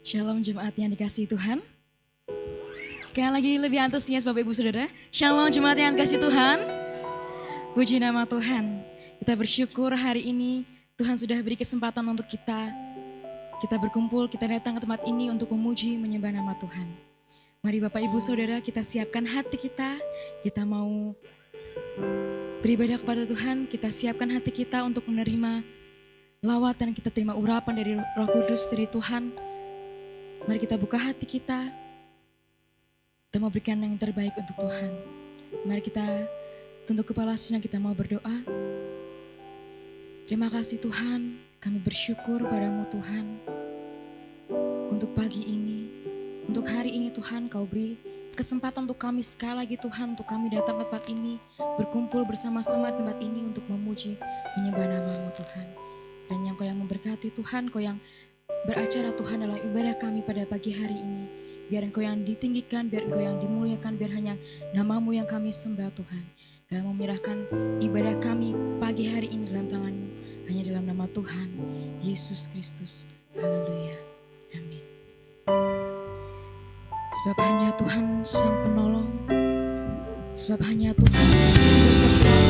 Shalom jemaat yang dikasihi Tuhan. Sekali lagi lebih antusias Bapak Ibu Saudara. Shalom jemaat yang dikasihi Tuhan. Puji nama Tuhan. Kita bersyukur hari ini Tuhan sudah beri kesempatan untuk kita berkumpul, kita datang ke tempat ini untuk memuji, menyembah nama Tuhan. Mari Bapak Ibu Saudara, kita siapkan hati kita mau beribadah kepada Tuhan, kita siapkan hati kita untuk menerima lawatan, kita terima urapan dari Roh Kudus dari Tuhan. Mari kita buka hati kita mau berikan yang terbaik untuk Tuhan. Mari kita tunduk kepala senang, kita mau berdoa. Terima kasih Tuhan, kami bersyukur padamu Tuhan. Untuk pagi ini, untuk hari ini Tuhan, Kau beri kesempatan untuk kami sekali lagi Tuhan, untuk kami datang ke tempat ini, berkumpul bersama-sama di tempat ini untuk memuji, menyembah nama-Mu Tuhan. Dan yang Kau yang memberkati Tuhan, Kau yang beracara Tuhan dalam ibadah kami pada pagi hari ini. Biar Engkau yang ditinggikan, biar Engkau yang dimuliakan, biar hanya nama-Mu yang kami sembah Tuhan. Kami menyerahkan ibadah kami pagi hari ini dalam tangan-Mu, hanya dalam nama Tuhan Yesus Kristus. Haleluya. Amin. Sebab hanya Tuhan Sang Penolong, sebab hanya Tuhan yang berkekuatan kita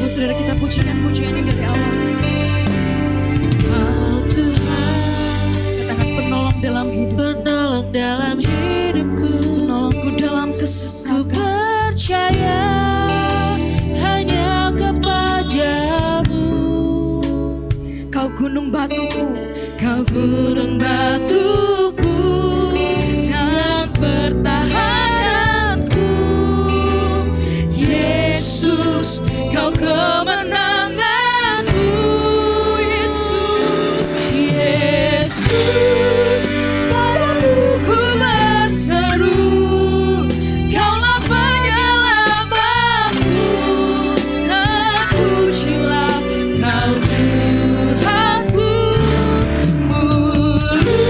Saudara, kita pujikan pujian yang dari Allah. Kau Tuhan, katakan penolong dalam hidup, penolong dalam hidupku, penolongku dalam kesesakan. Ku percaya hanya kepadamu. Kau gunung batuku, kau gunung batuku dan pertahananku. Yesus, Kau kemenanganku, Yesus, Yesus, padamu ku berseru, Kaulah penyelamatku, terpujilah Kau Tuhanku, mulu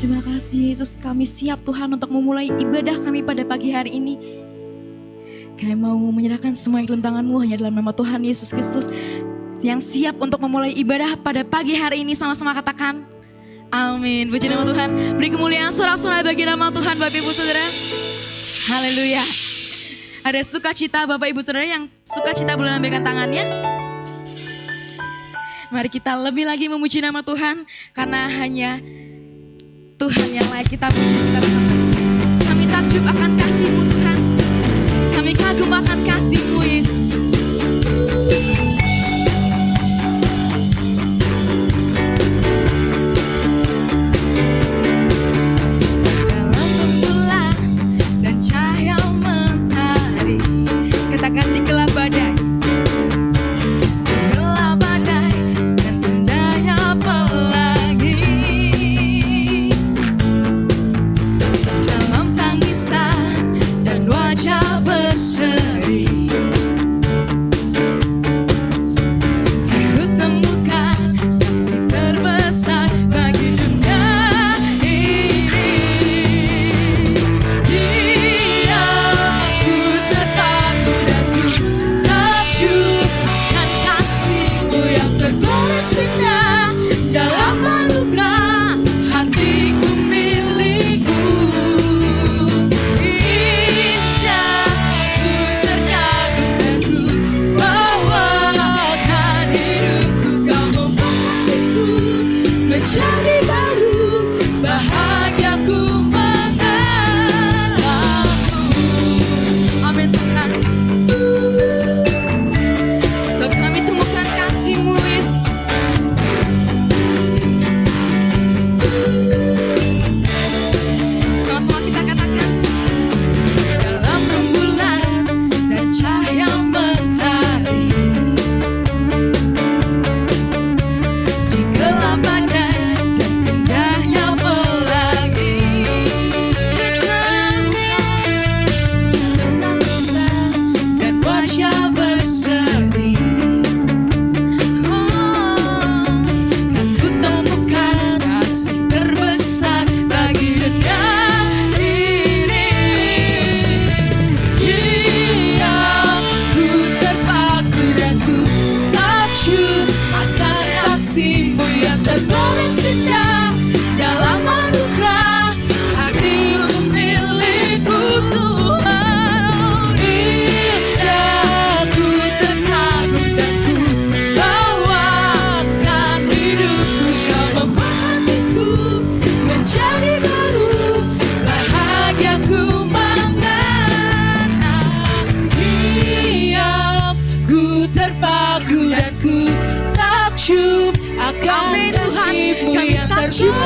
Terima kasih Yesus, kami siap Tuhan untuk memulai ibadah kami pada pagi hari ini. Kami mau menyerahkan semua yang dalam tangan-Mu hanya dalam nama Tuhan Yesus Kristus. Yang siap untuk memulai ibadah pada pagi hari ini, sama-sama katakan amin. Puji nama Tuhan. Beri kemuliaan sorak-sorai bagi nama Tuhan Bapak Ibu Saudara. Haleluya. Ada sukacita Bapak Ibu Saudara yang sukacita boleh lambaikan tangannya. Mari kita lebih lagi memuji nama Tuhan, karena hanya Tuhan yang layak kita puji. Kami takjub akan kasih-Mu Tuhan. Kami kagum akan kasih-Mu Yesus. Dalam rembulan dan cahaya mentari, katakan di gelap badai.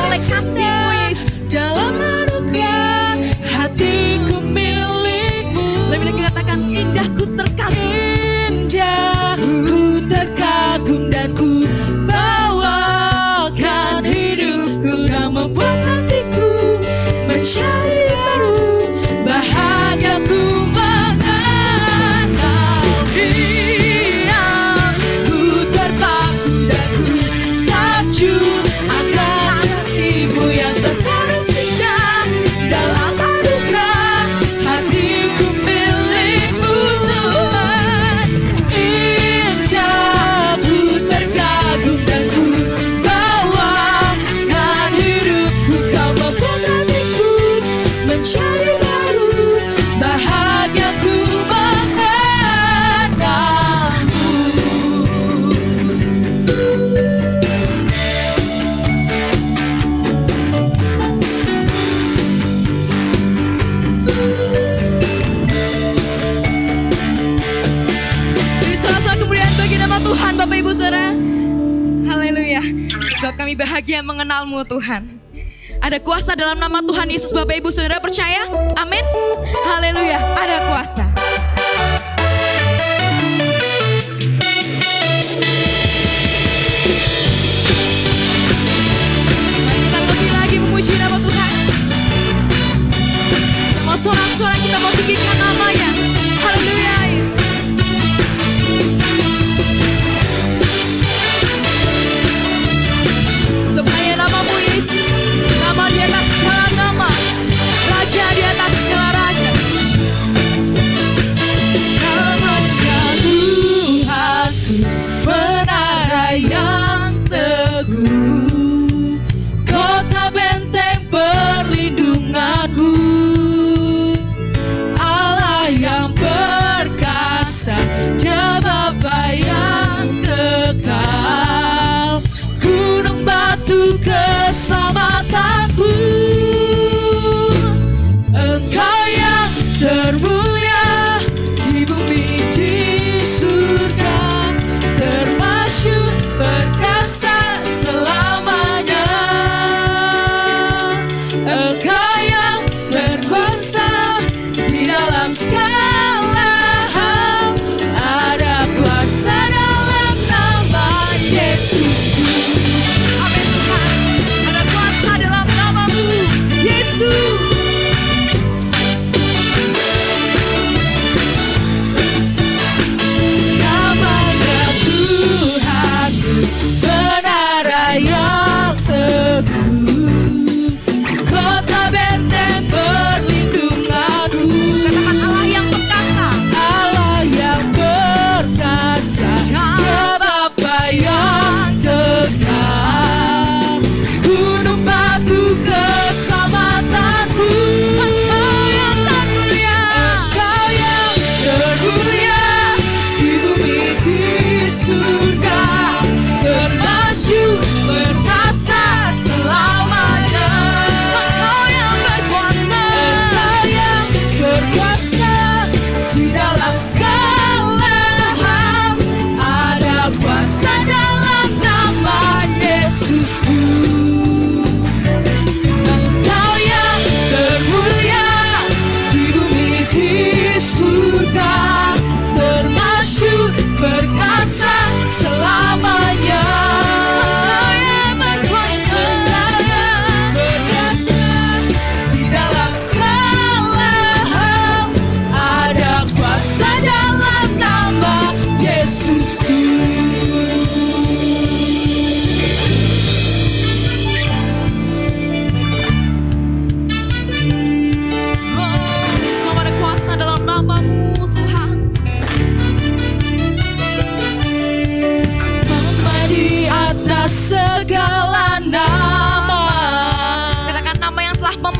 oleh kasih-Mu Yesus. Dalam anugerah hatiku milik-Mu. Lebih lagi katakan indah ku terkagum. Indah ku terkagum dan ku bawakan hidupku. Kau membuat hatiku mencari baru, bahagiaku mengenal Dia. Ku terpaku dan ku takjub akan kasih-Mu yang terbatas indah. Dalam anugerah hatiku milik-Mu Tuhan. Indah ku terkagum dan ku bawakan hidupku. Kau membuat hatiku mencari baru, bahagiaku mengenal-Mu. Beri salah kemuliaan bagi nama Tuhan Bapak Ibu Saudara. Haleluya. Sebab kami bahagia mengenal-Mu Tuhan. Ada kuasa dalam nama Tuhan Yesus. Bapak Ibu Saudara percaya? Amin. Haleluya. Ada kuasa. Mari kita lebih lagi memuji nama Tuhan. Mau sorak-sorak kita mau tinggikan namanya. Haleluya Yesus. Supaya nama-Mu Yesus, nama di atas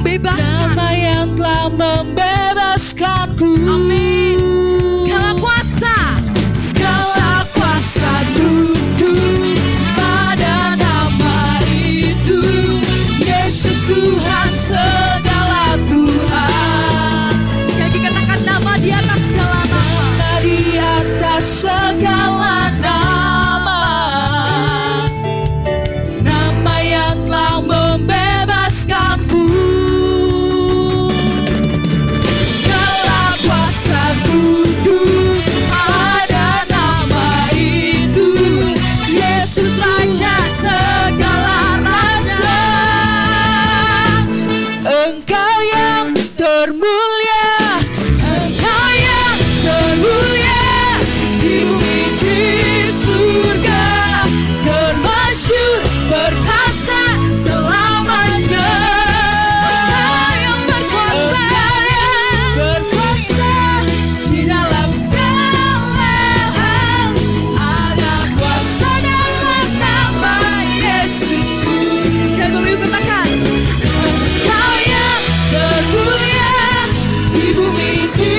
membebaskan. Nama yang telah membebaskanku. Amin. Segala kuasa, Segala kuasa tunduk pada nama itu. Yesus Tuhan, segala Tuhan. sekali lagi katakan nama di atas segala nama. Di atas segala nama, nama yang telah membebaskanku. Segala kuasa tunduk pada nama itu. Yesus Raja segala raja. Engkau yang termulia, Engkau yang termulia di bumi di surga, termasyhur perkasa selamanya. Engkau yang berkuasa, berkuasa di dalam segala hal. Ada kuasa dalam nama Yesus. Sekali Bapak Ibu katakan, Engkau yang termulia di bumi di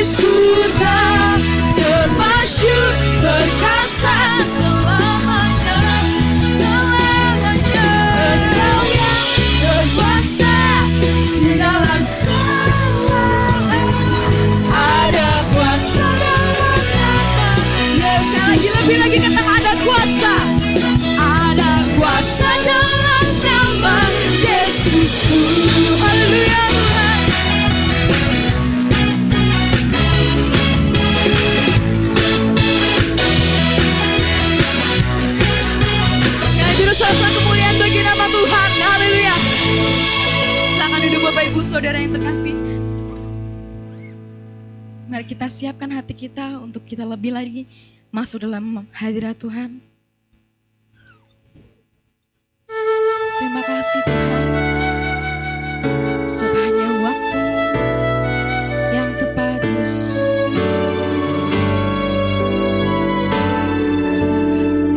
surga, termasyhur perkasa selamanya, selamanya. Engkau yang berkuasa di dalam segala hal. Ada kuasa dalam nama Yesus. lebih lagi katakan ada kuasa. Ada kuasa dalam nama Yesusku. Haleluya. Sekali juru suara kemuliaan bagi nama Tuhan. Haleluya. Silakan duduk Bapak Ibu Saudara yang terkasih. Mari kita siapkan hati kita untuk kita lebih lagi masuk dalam hadirat Tuhan. Terima kasih Tuhan, sebab hanya waktu yang tepat Yesus. Terima kasih.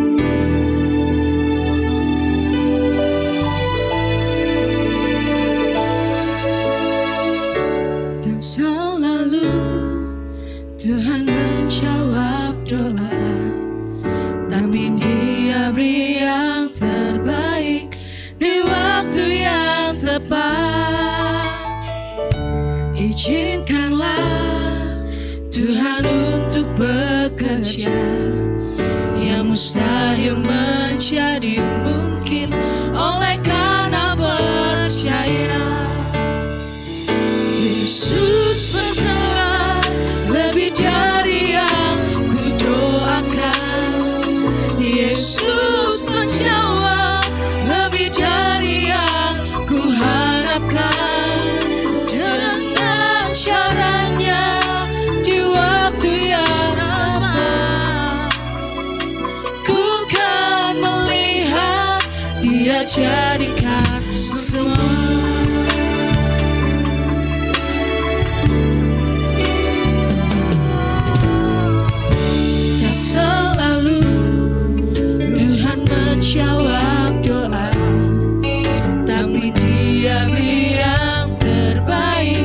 Dan selalu Tuhan menjawab doa, tapi Dia beri yang terbaik di waktu yang tepat. Izinkanlah Tuhan untuk bekerja, yang mustahil menjadi mungkin oleh karena percaya. Yesus berjalan lebih dari yang ku doakan. Yesus menjawab lebih dari yang ku harapkan. Dengan caranya di waktu yang tepat, ku kan melihat Dia jadikan semua. Selalu Tuhan menjawab doa, tapi Dia beri yang terbaik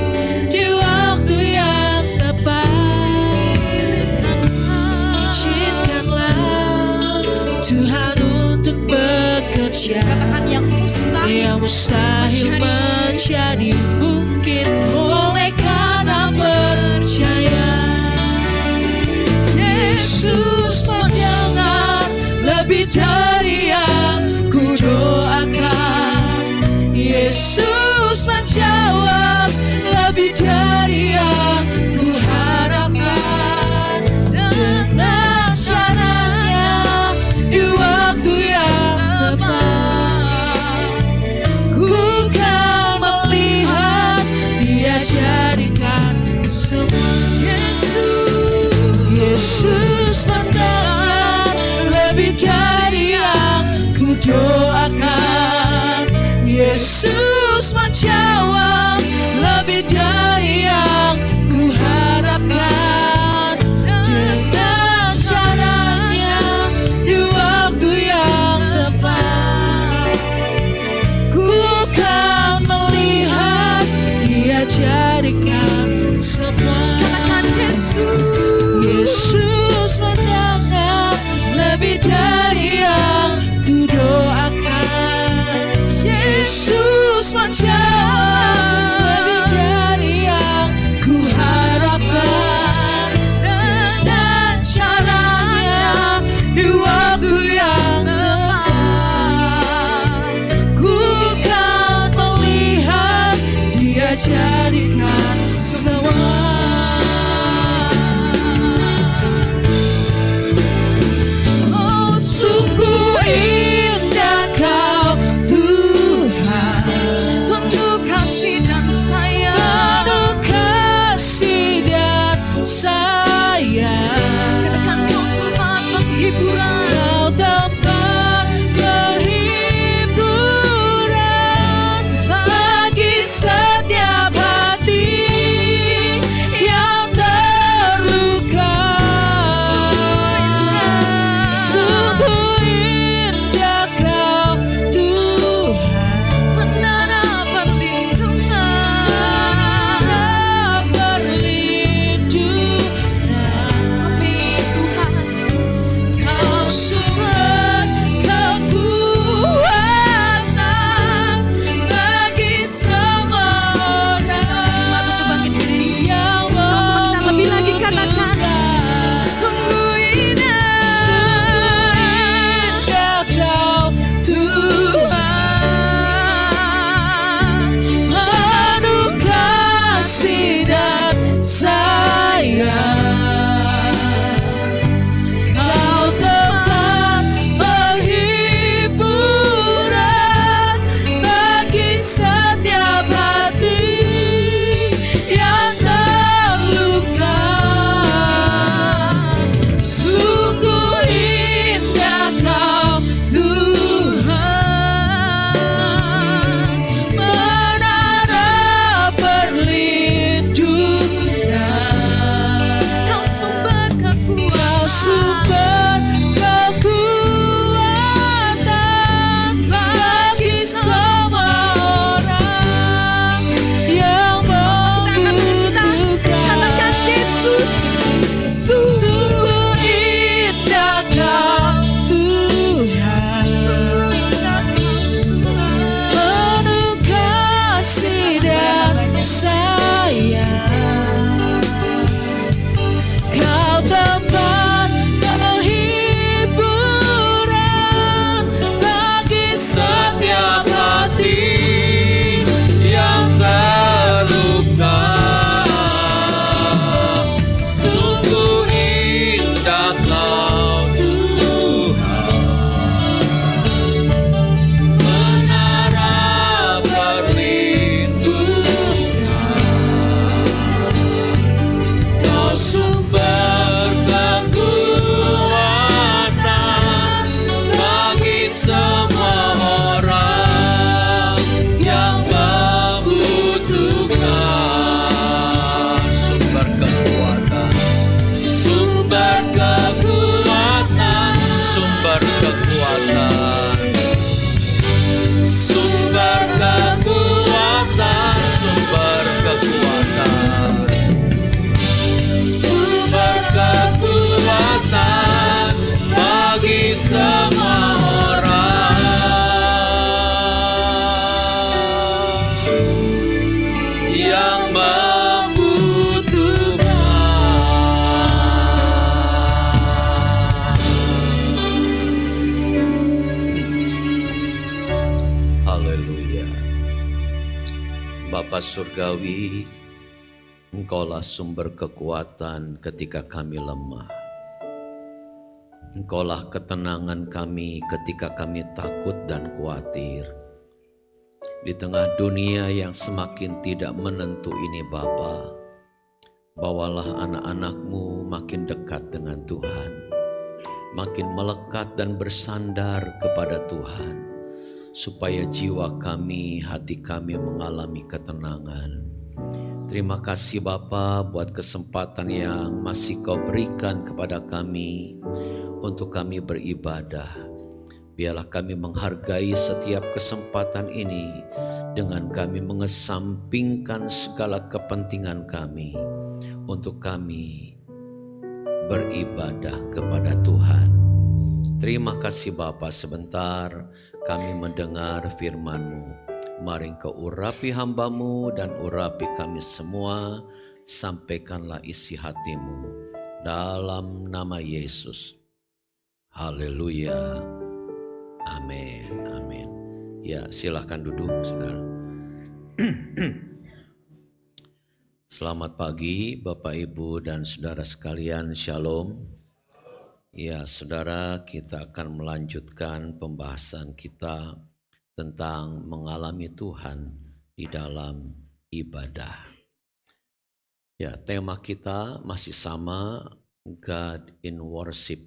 di waktu yang tepat. Izinkanlah Tuhan untuk bekerja, Katakan yang mustahil menjadi mungkin oleh karena percaya. Yesus mendengar lebih dari yang ku doakan. Yesus menjawab lebih dari yang ku harapkan. Dengan caranya di waktu yang tepat, ku kan melihat Dia jadikan semua. Yesus mendengar lebih dari yang ku doakan. Yesus menjawab lebih dari yang ku harapkan. Dengan caranya di waktu yang tepat, ku kan melihat Yesus menjawab lebih dari yang ku harapkan. Dengan caranya di waktu yang tepat, ku kan melihat Dia jadikan semua. Oh, sungguh indah Kau Tuhan, Penuh kasih dan sayang. penuh kasih dan sayang. Katakan Kau tempat penghiburan. Kau tempat penghiburan bagi setiap hati yang terluka. Sungguh indah Kau Tuhan, Menara perlindungan. perlindungan. Amin Tuhan. Kau sumber kekuatan bagi semua orang yang Sama-sama kita lebih lagi katakan, membutuhkan. sungguh indah. Indah Kau Tuhan, penuh kasih dan sayang. Kau tempat penghiburan bagi setiap hati yang terluka. Sungguh indah Kau Tuhan, menara perlindungan. Kau sumber Kau kekuatan. sumber kekuatan bagi semua orang yang membutuhkan. Katakan Yesus. Sungguh indah Kau Tuhan, penuh kasih dan sayang. Kau tempat penghiburan bagi setiap hati yang terluka. Sungguh indah Kau Tuhan, menara perlindungan. Kau sumber kekuatan bagi semua orang yang membutuhkan. Sumber kekuatan, sumber kekuatan, sumber kekuatan, sumber kekuatan, sumber kekuatan. Sumber kekuatan bagi semua orang yang membutuhkan. Haleluya. Bapa Surgawi, Engkaulah sumber kekuatan ketika kami lemah. Engkaulah ketenangan kami ketika kami takut dan khawatir. Di tengah dunia yang semakin tidak menentu ini Bapa, bawalah anak-anak-Mu makin dekat dengan Tuhan, makin melekat dan bersandar kepada Tuhan, supaya jiwa kami, hati kami mengalami ketenangan. Terima kasih Bapa buat kesempatan yang masih Kau berikan kepada kami untuk kami beribadah. Biarlah kami menghargai setiap kesempatan ini dengan kami mengesampingkan segala kepentingan kami untuk kami beribadah kepada Tuhan. Terima kasih Bapa, sebentar kami mendengar firman-Mu. Mari Engkau urapi hamba-Mu dan urapi kami semua. Sampaikanlah isi hati-Mu dalam nama Yesus. Haleluya. Amin. Amin. Ya, silahkan duduk, saudara. Selamat pagi Bapak Ibu dan saudara sekalian, Shalom. Ya saudara, kita akan melanjutkan pembahasan kita tentang mengalami Tuhan di dalam ibadah. Ya, tema kita masih sama, God in Worship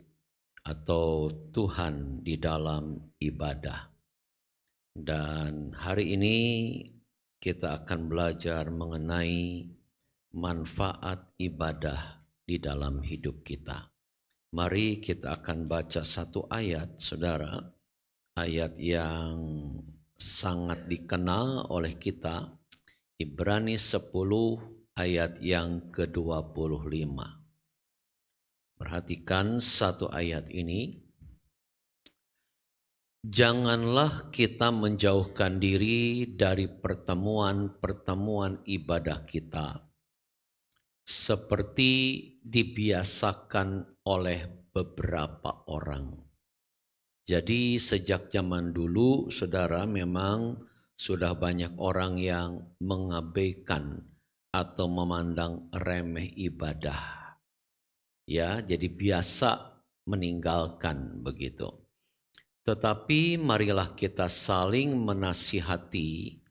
atau Tuhan di dalam ibadah. Dan hari ini kita akan belajar mengenai manfaat ibadah di dalam hidup kita. Mari kita akan baca satu ayat, saudara. Ayat yang sangat dikenal oleh kita. Ibrani 10 ayat yang ke-25. Perhatikan satu ayat ini. Janganlah kita menjauhkan diri dari pertemuan-pertemuan ibadah kita, seperti dibiasakan oleh beberapa orang. Jadi sejak zaman dulu, saudara, memang sudah banyak orang yang mengabaikan atau memandang remeh ibadah. Ya, jadi biasa meninggalkan begitu. Tetapi marilah kita saling menasihati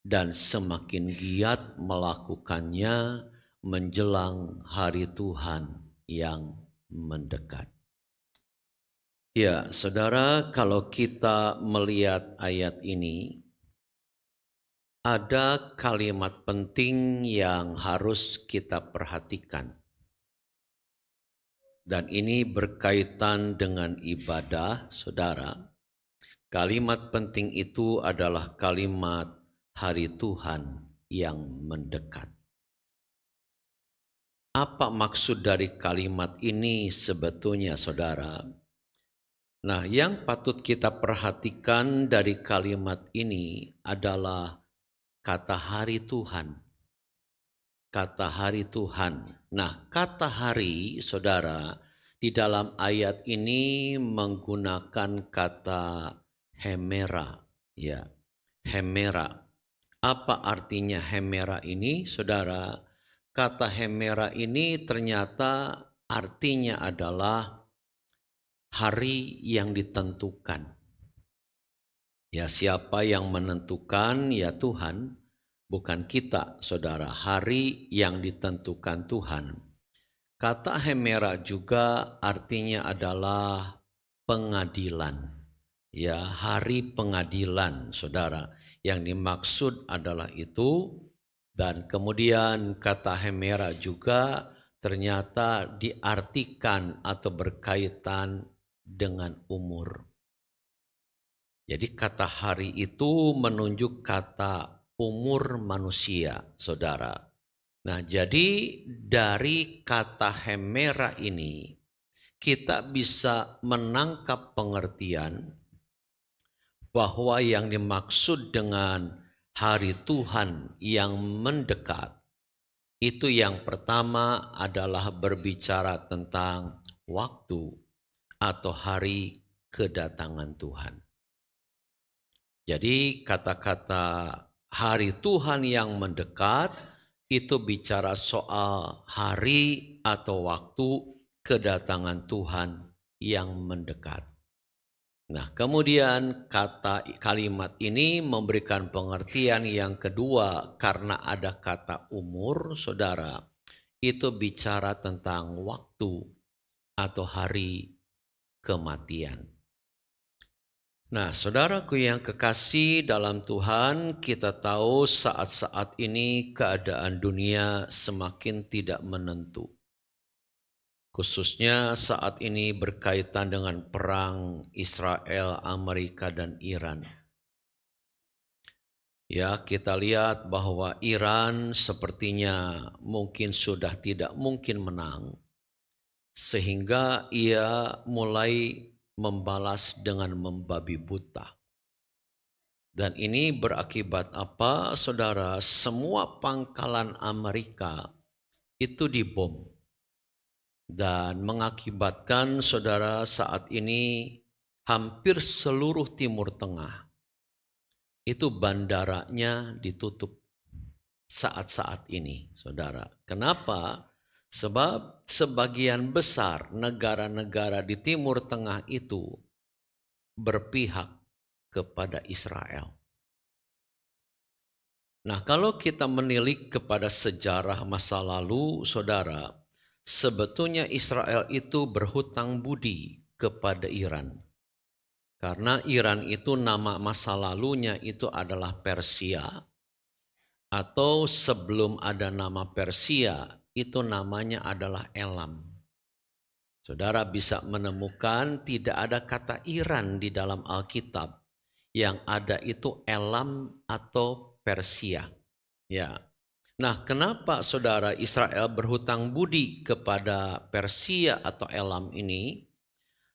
dan semakin giat melakukannya menjelang hari Tuhan yang mendekat. Ya, saudara, kalau kita melihat ayat ini, ada kalimat penting yang harus kita perhatikan. Dan ini berkaitan dengan ibadah, saudara. Kalimat penting itu adalah kalimat hari Tuhan yang mendekat. Apa maksud dari kalimat ini sebetulnya, saudara? Nah, yang patut kita perhatikan dari kalimat ini adalah kata hari Tuhan. Kata hari Tuhan. Nah, kata hari, saudara, di dalam ayat ini menggunakan kata hemera. Ya, hemera. Apa artinya hemera ini, saudara? Kata hemera ini ternyata artinya adalah hari yang ditentukan. Ya, siapa yang menentukan? Ya Tuhan, bukan kita, saudara. Hari yang ditentukan Tuhan. Kata hemera juga artinya adalah pengadilan. Ya, hari pengadilan, saudara. Yang dimaksud adalah itu. Dan kemudian kata hemera juga ternyata diartikan atau berkaitan dengan umur. Jadi kata hari itu menunjuk kata umur manusia, saudara. Nah, jadi dari kata hemera ini kita bisa menangkap pengertian bahwa yang dimaksud dengan hari Tuhan yang mendekat itu yang pertama adalah berbicara tentang waktu atau hari kedatangan Tuhan. Jadi kata-kata hari Tuhan yang mendekat itu bicara soal hari atau waktu kedatangan Tuhan yang mendekat. Nah, kemudian kalimat ini memberikan pengertian yang kedua karena ada kata umur, saudara. Itu bicara tentang waktu atau hari kematian. Nah, saudaraku yang kekasih dalam Tuhan, kita tahu saat-saat ini keadaan dunia semakin tidak menentu. Khususnya saat ini berkaitan dengan perang Israel, Amerika, dan Iran. Ya, kita lihat bahwa Iran sepertinya mungkin sudah tidak mungkin menang. Sehingga ia mulai membalas dengan membabi buta. Dan ini berakibat apa, saudara? Semua pangkalan Amerika itu dibom. Dan mengakibatkan, saudara, saat ini hampir seluruh Timur Tengah itu bandaranya ditutup saat-saat ini, saudara. Kenapa? Sebab sebagian besar negara-negara di Timur Tengah itu berpihak kepada Israel. Nah, kalau kita menilik kepada sejarah masa lalu, saudara, sebetulnya Israel itu berhutang budi kepada Iran. Karena Iran itu nama masa lalunya itu adalah Persia, atau sebelum ada nama Persia, itu namanya adalah Elam. Saudara bisa menemukan tidak ada kata Iran di dalam Alkitab. Yang ada itu Elam atau Persia. Ya. Nah, kenapa saudara Israel berhutang budi kepada Persia atau Elam ini?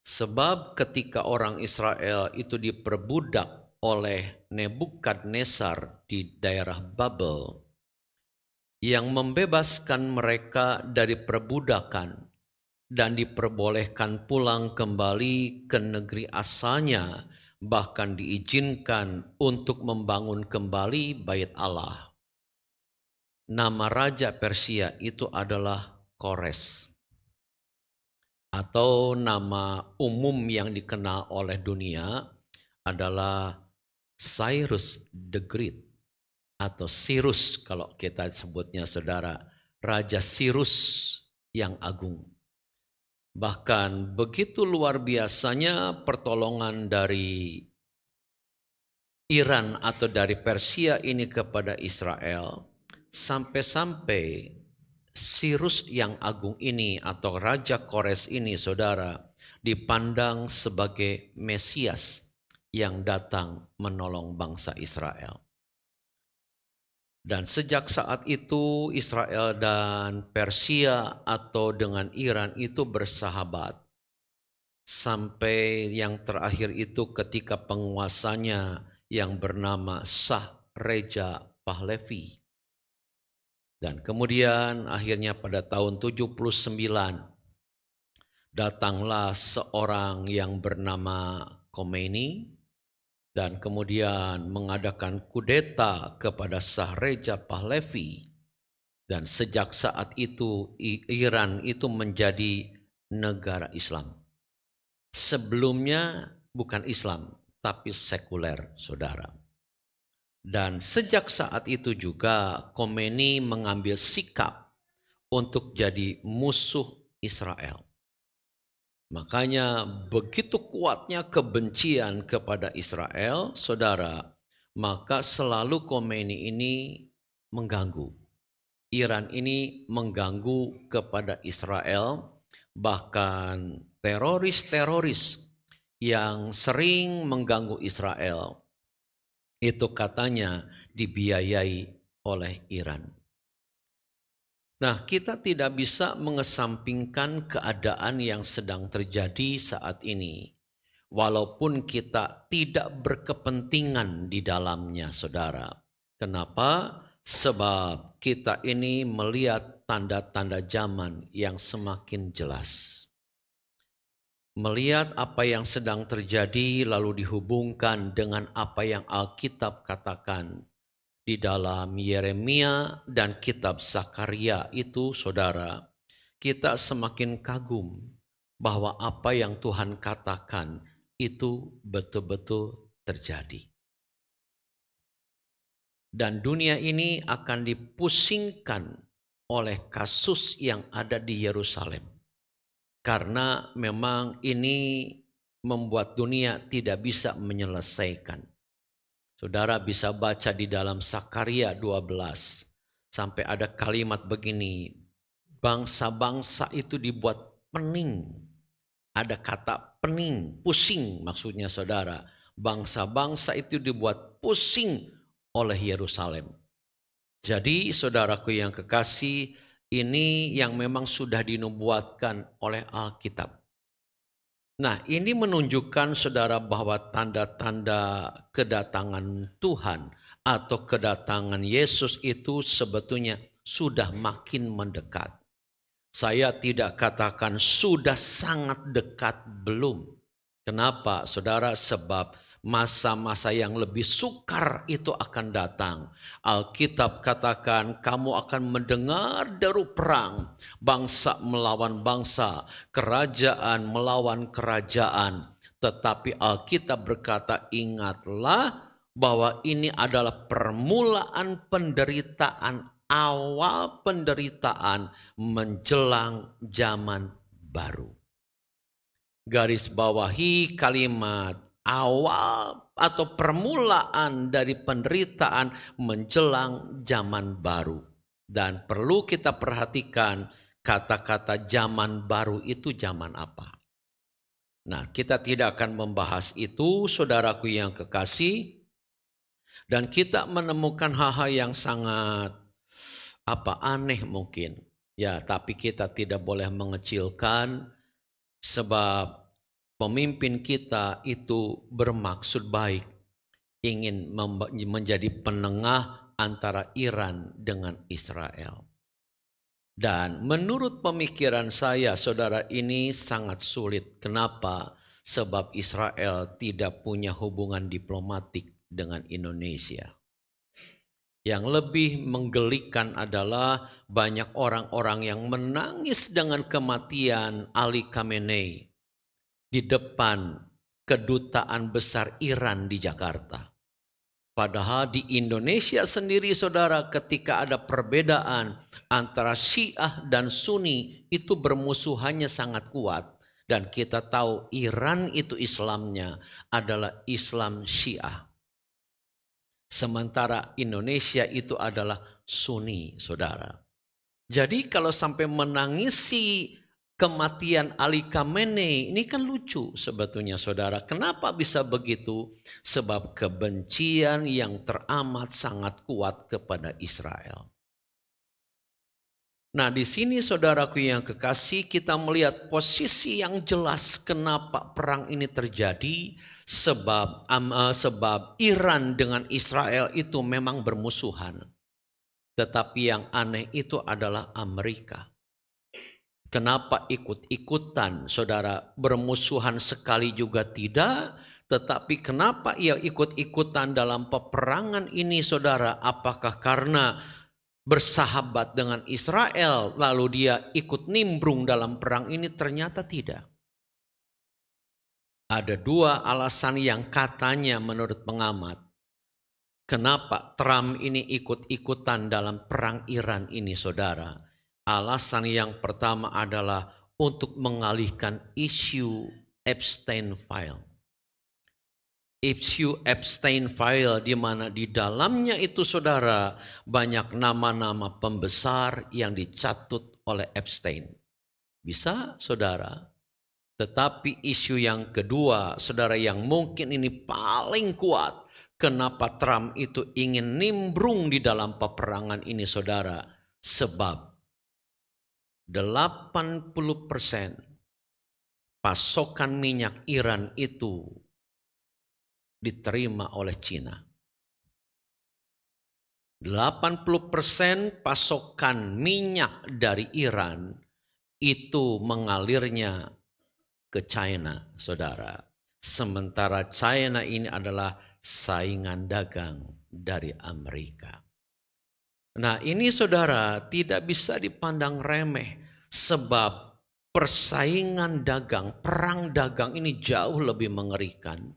Sebab ketika orang Israel itu diperbudak oleh Nebukadnezar di daerah Babel, yang membebaskan mereka dari perbudakan dan diperbolehkan pulang kembali ke negeri asalnya, bahkan diizinkan untuk membangun kembali bait Allah. Nama raja Persia itu adalah Kores, atau nama umum yang dikenal oleh dunia adalah Cyrus the Great, atau Cyrus kalau kita sebutnya, saudara, Raja Cyrus yang agung. Bahkan begitu luar biasanya pertolongan dari Iran atau dari Persia ini kepada Israel, sampai-sampai Cyrus yang agung ini atau Raja Kores ini, saudara, dipandang sebagai Mesias yang datang menolong bangsa Israel. Dan sejak saat itu Israel dan Persia atau dengan Iran itu bersahabat. Sampai yang terakhir itu ketika penguasanya yang bernama Shah Reza Pahlavi. Dan kemudian akhirnya pada tahun 79 datanglah seorang yang bernama Khomeini. Dan kemudian mengadakan kudeta kepada Shah Reza Pahlavi. Dan sejak saat itu Iran itu menjadi negara Islam. Sebelumnya bukan Islam, tapi sekuler, saudara. Dan sejak saat itu juga Khomeini mengambil sikap untuk jadi musuh Israel. Makanya begitu kuatnya kebencian kepada Israel, saudara, maka selalu Khomeini ini mengganggu. Iran ini mengganggu kepada Israel, bahkan teroris-teroris yang sering mengganggu Israel, itu katanya dibiayai oleh Iran. Nah, kita tidak bisa mengesampingkan keadaan yang sedang terjadi saat ini, walaupun kita tidak berkepentingan di dalamnya, saudara. Kenapa? Sebab kita ini melihat tanda-tanda zaman yang semakin jelas. Melihat apa yang sedang terjadi lalu dihubungkan dengan apa yang Alkitab katakan di dalam Yeremia dan kitab Zakaria itu, saudara, kita semakin kagum bahwa apa yang Tuhan katakan itu betul-betul terjadi. Dan dunia ini akan dipusingkan oleh kasus yang ada di Yerusalem. Karena memang ini membuat dunia tidak bisa menyelesaikan. Saudara bisa baca di dalam Zakaria 12 sampai ada kalimat begini, bangsa-bangsa itu dibuat pening. Ada kata pening, pusing maksudnya, saudara. Bangsa-bangsa itu dibuat pusing oleh Yerusalem. Jadi saudaraku yang kekasih, ini yang memang sudah dinubuatkan oleh Alkitab. Nah, ini menunjukkan saudara bahwa tanda-tanda kedatangan Tuhan atau kedatangan Yesus itu sebetulnya sudah makin mendekat. Saya tidak katakan sudah sangat dekat, belum. Kenapa, saudara? Sebab masa-masa yang lebih sukar itu akan datang. Alkitab katakan kamu akan mendengar deru perang, bangsa melawan bangsa, kerajaan melawan kerajaan. Tetapi Alkitab berkata, ingatlah bahwa ini adalah permulaan penderitaan, awal penderitaan menjelang zaman baru. Garis bawahi kalimat awal atau permulaan dari penderitaan menjelang zaman baru. Dan perlu kita perhatikan kata-kata zaman baru itu zaman apa. Nah, kita tidak akan membahas itu, saudaraku yang kekasih. Dan kita menemukan hal-hal yang sangat aneh mungkin. Ya, tapi kita tidak boleh mengecilkan. Sebab pemimpin kita itu bermaksud baik, ingin menjadi penengah antara Iran dengan Israel. Dan menurut pemikiran saya, saudara, ini sangat sulit. Kenapa? Sebab Israel tidak punya hubungan diplomatik dengan Indonesia. Yang lebih menggelikan adalah banyak orang-orang yang menangis dengan kematian Ali Khamenei di depan kedutaan besar Iran di Jakarta. Padahal di Indonesia sendiri, saudara, ketika ada perbedaan antara Syiah dan Sunni, itu bermusuhannya sangat kuat. Dan kita tahu Iran itu Islamnya adalah Islam Syiah. Sementara Indonesia itu adalah Sunni, saudara. Jadi kalau sampai menangisi kematian Ali Khamenei, ini kan lucu sebetulnya, saudara. Kenapa bisa begitu? Sebab kebencian yang teramat sangat kuat kepada Israel. Nah, di sini saudaraku yang kekasih, kita melihat posisi yang jelas kenapa perang ini terjadi. Sebab Iran dengan Israel itu memang bermusuhan. Tetapi yang aneh itu adalah Amerika. Kenapa ikut-ikutan, saudara? Bermusuhan sekali juga tidak. Tetapi kenapa ia ikut-ikutan dalam peperangan ini, saudara? Apakah karena bersahabat dengan Israel lalu dia ikut nimbrung dalam perang ini? Ternyata tidak. Ada dua alasan yang katanya menurut pengamat. Kenapa Trump ini ikut-ikutan dalam perang Iran ini, saudara? Alasan yang pertama adalah untuk mengalihkan isu Epstein File. Isu Epstein File di mana di dalamnya itu, saudara, banyak nama-nama pembesar yang dicatut oleh Epstein. Bisa, saudara? Tetapi isu yang kedua, saudara, yang mungkin ini paling kuat. Kenapa Trump itu ingin nimbrung di dalam peperangan ini, saudara? Sebab 80% pasokan minyak Iran itu diterima oleh Cina. 80% pasokan minyak dari Iran itu mengalirnya ke China, saudara. Sementara China ini adalah saingan dagang dari Amerika. Nah, ini, saudara, tidak bisa dipandang remeh. Sebab persaingan dagang, perang dagang ini jauh lebih mengerikan.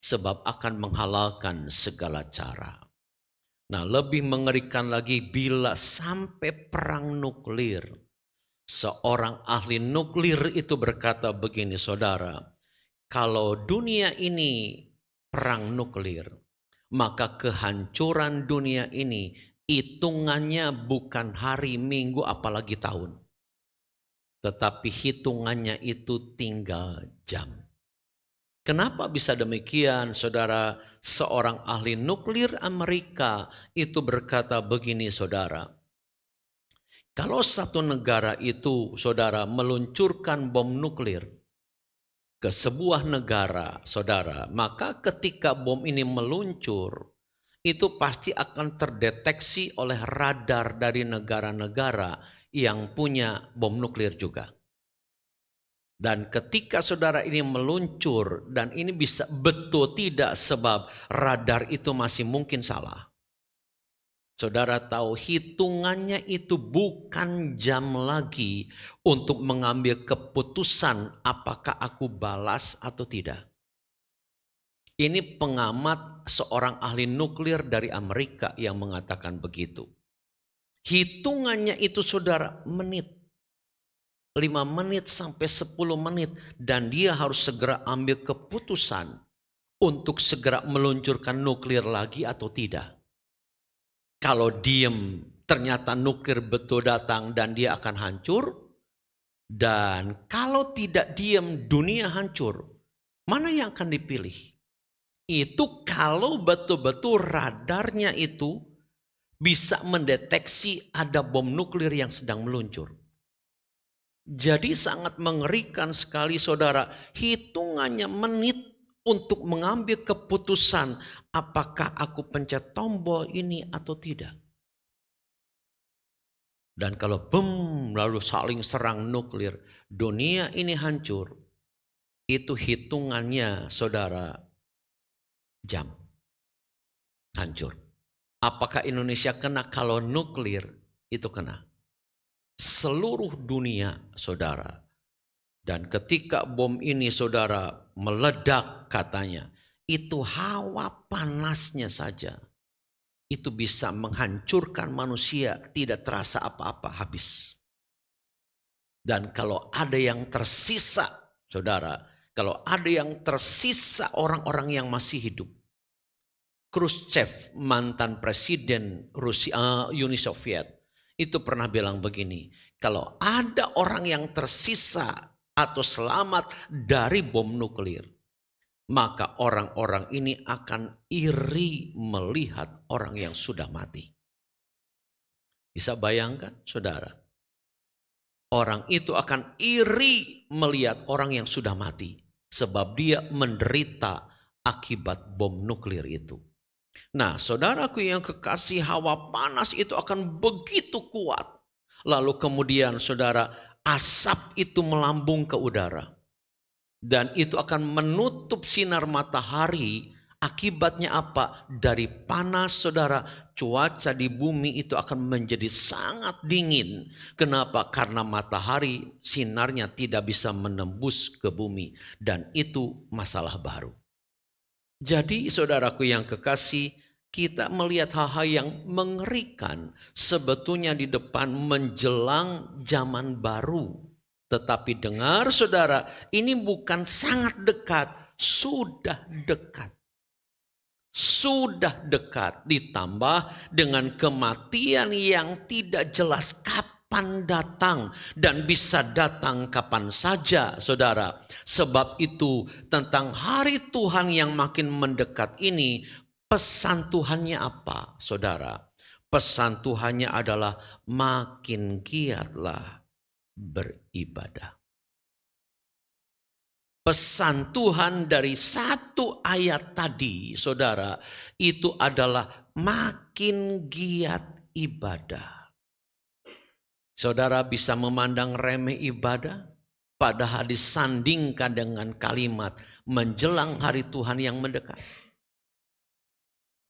Sebab akan menghalalkan segala cara. Nah, lebih mengerikan lagi bila sampai perang nuklir. Seorang ahli nuklir itu berkata begini, saudara. Kalau dunia ini perang nuklir, maka kehancuran dunia ini hitungannya bukan hari, minggu, apalagi tahun. Tetapi hitungannya itu tinggal jam. Kenapa bisa demikian, saudara? Seorang ahli nuklir Amerika itu berkata begini, saudara. Kalau satu negara itu, saudara, meluncurkan bom nuklir, ke sebuah negara, saudara, maka ketika bom ini meluncur, itu pasti akan terdeteksi oleh radar dari negara-negara yang punya bom nuklir juga. Dan ketika saudara ini meluncur, dan ini bisa betul tidak sebab radar itu masih mungkin salah. Saudara tahu hitungannya itu bukan jam lagi untuk mengambil keputusan apakah aku balas atau tidak. Ini pengamat seorang ahli nuklir dari Amerika yang mengatakan begitu. Hitungannya itu saudara menit. 5 menit sampai 10 menit. Dan dia harus segera ambil keputusan untuk segera meluncurkan nuklir lagi atau tidak. Kalau diem ternyata nuklir betul datang dan dia akan hancur. Dan kalau tidak diem dunia hancur. Mana yang akan dipilih? Itu kalau betul-betul radarnya itu bisa mendeteksi ada bom nuklir yang sedang meluncur. Jadi sangat mengerikan sekali saudara. Hitungannya menit untuk mengambil keputusan apakah aku pencet tombol ini atau tidak. Dan kalau bom lalu saling serang nuklir, dunia ini hancur. Itu hitungannya saudara jam. Hancur. Apakah Indonesia kena? Kalau nuklir itu kena. Seluruh dunia saudara. Dan ketika bom ini saudara meledak katanya, itu hawa panasnya saja. Itu bisa menghancurkan manusia, tidak terasa apa-apa, habis. Dan kalau ada yang tersisa, saudara, kalau ada yang tersisa orang-orang yang masih hidup. Khrushchev, mantan presiden Rusia, Uni Soviet, itu pernah bilang begini, kalau ada orang yang tersisa atau selamat dari bom nuklir, maka orang-orang ini akan iri melihat orang yang sudah mati. Bisa bayangkan saudara? Orang itu akan iri melihat orang yang sudah mati. Sebab dia menderita akibat bom nuklir itu. Nah saudaraku yang kekasih, hawa panas itu akan begitu kuat. Lalu kemudian saudara, asap itu melambung ke udara. Dan itu akan menutup sinar matahari. Akibatnya apa? Dari panas saudara, cuaca di bumi itu akan menjadi sangat dingin. Kenapa? Karena matahari sinarnya tidak bisa menembus ke bumi. Dan itu masalah baru. Jadi saudaraku yang kekasih, kita melihat hal-hal yang mengerikan sebetulnya di depan menjelang zaman baru. Tetapi dengar saudara, ini bukan sangat dekat, sudah dekat. Sudah dekat, ditambah dengan kematian yang tidak jelas kapan datang dan bisa datang kapan saja saudara. Sebab itu tentang hari Tuhan yang makin mendekat ini, pesan Tuhannya apa saudara? Pesan Tuhannya adalah makin giatlah beribadah. Pesan Tuhan dari satu ayat tadi saudara, itu adalah makin giat ibadah. Saudara bisa memandang remeh ibadah, padahal disandingkan dengan kalimat menjelang hari Tuhan yang mendekat.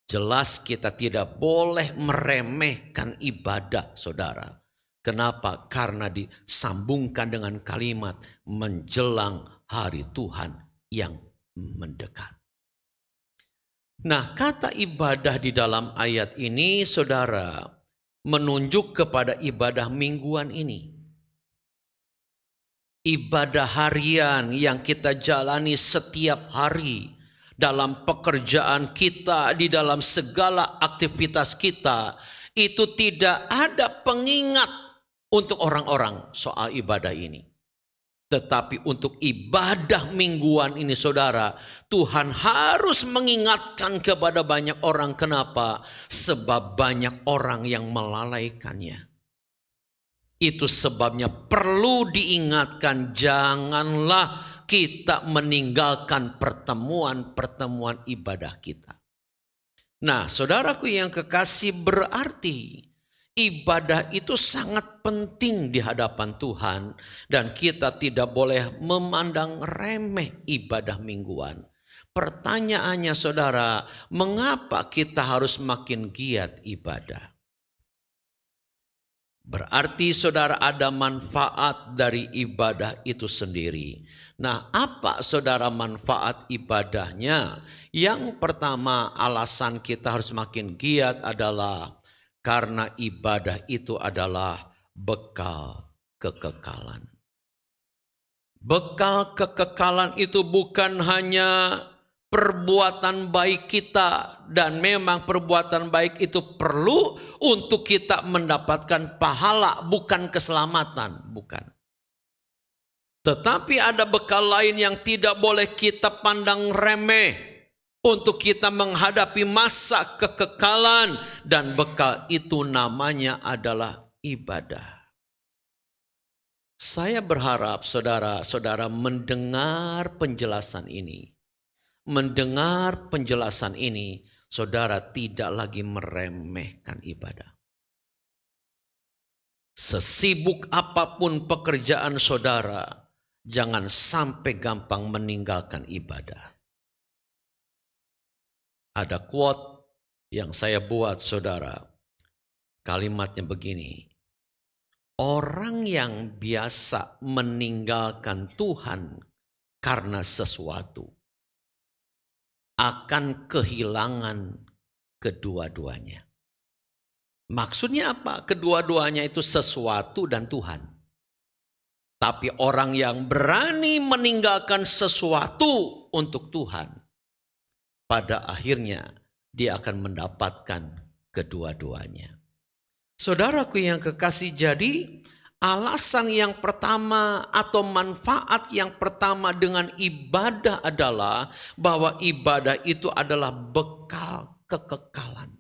Jelas kita tidak boleh meremehkan ibadah saudara. Kenapa? Karena disambungkan dengan kalimat menjelang hari Tuhan yang mendekat. Nah, kata ibadah di dalam ayat ini saudara menunjuk kepada ibadah mingguan ini. Ibadah harian yang kita jalani setiap hari dalam pekerjaan kita, di dalam segala aktivitas kita, itu tidak ada pengingat untuk orang-orang soal ibadah ini. Tetapi untuk ibadah mingguan ini saudara, Tuhan harus mengingatkan kepada banyak orang. Kenapa? Sebab banyak orang yang melalaikannya. Itu sebabnya perlu diingatkan, janganlah kita meninggalkan pertemuan-pertemuan ibadah kita. Nah, saudaraku yang kekasih, berarti ibadah itu sangat penting di hadapan Tuhan dan kita tidak boleh memandang remeh ibadah mingguan. Pertanyaannya saudara, mengapa kita harus makin giat ibadah? Berarti saudara ada manfaat dari ibadah itu sendiri. Nah, apa saudara manfaat ibadahnya? Yang pertama, alasan kita harus makin giat adalah karena ibadah itu adalah bekal kekekalan. Bekal kekekalan itu bukan hanya perbuatan baik kita, dan memang perbuatan baik itu perlu untuk kita mendapatkan pahala, bukan keselamatan, bukan. Tetapi ada bekal lain yang tidak boleh kita pandang remeh untuk kita menghadapi masa kekekalan, dan bekal itu namanya adalah ibadah. Saya berharap saudara-saudara mendengar penjelasan ini. Mendengar penjelasan ini, saudara tidak lagi meremehkan ibadah. Sesibuk apapun pekerjaan saudara, jangan sampai gampang meninggalkan ibadah. Ada quote yang saya buat saudara, kalimatnya begini: orang yang biasa meninggalkan Tuhan karena sesuatu akan kehilangan kedua-duanya. Maksudnya apa? Kedua-duanya itu sesuatu dan Tuhan. Tapi orang yang berani meninggalkan sesuatu untuk Tuhan, pada akhirnya dia akan mendapatkan kedua-duanya. Saudaraku yang kekasih, jadi alasan yang pertama atau manfaat yang pertama dengan ibadah adalah bahwa ibadah itu adalah bekal kekekalan.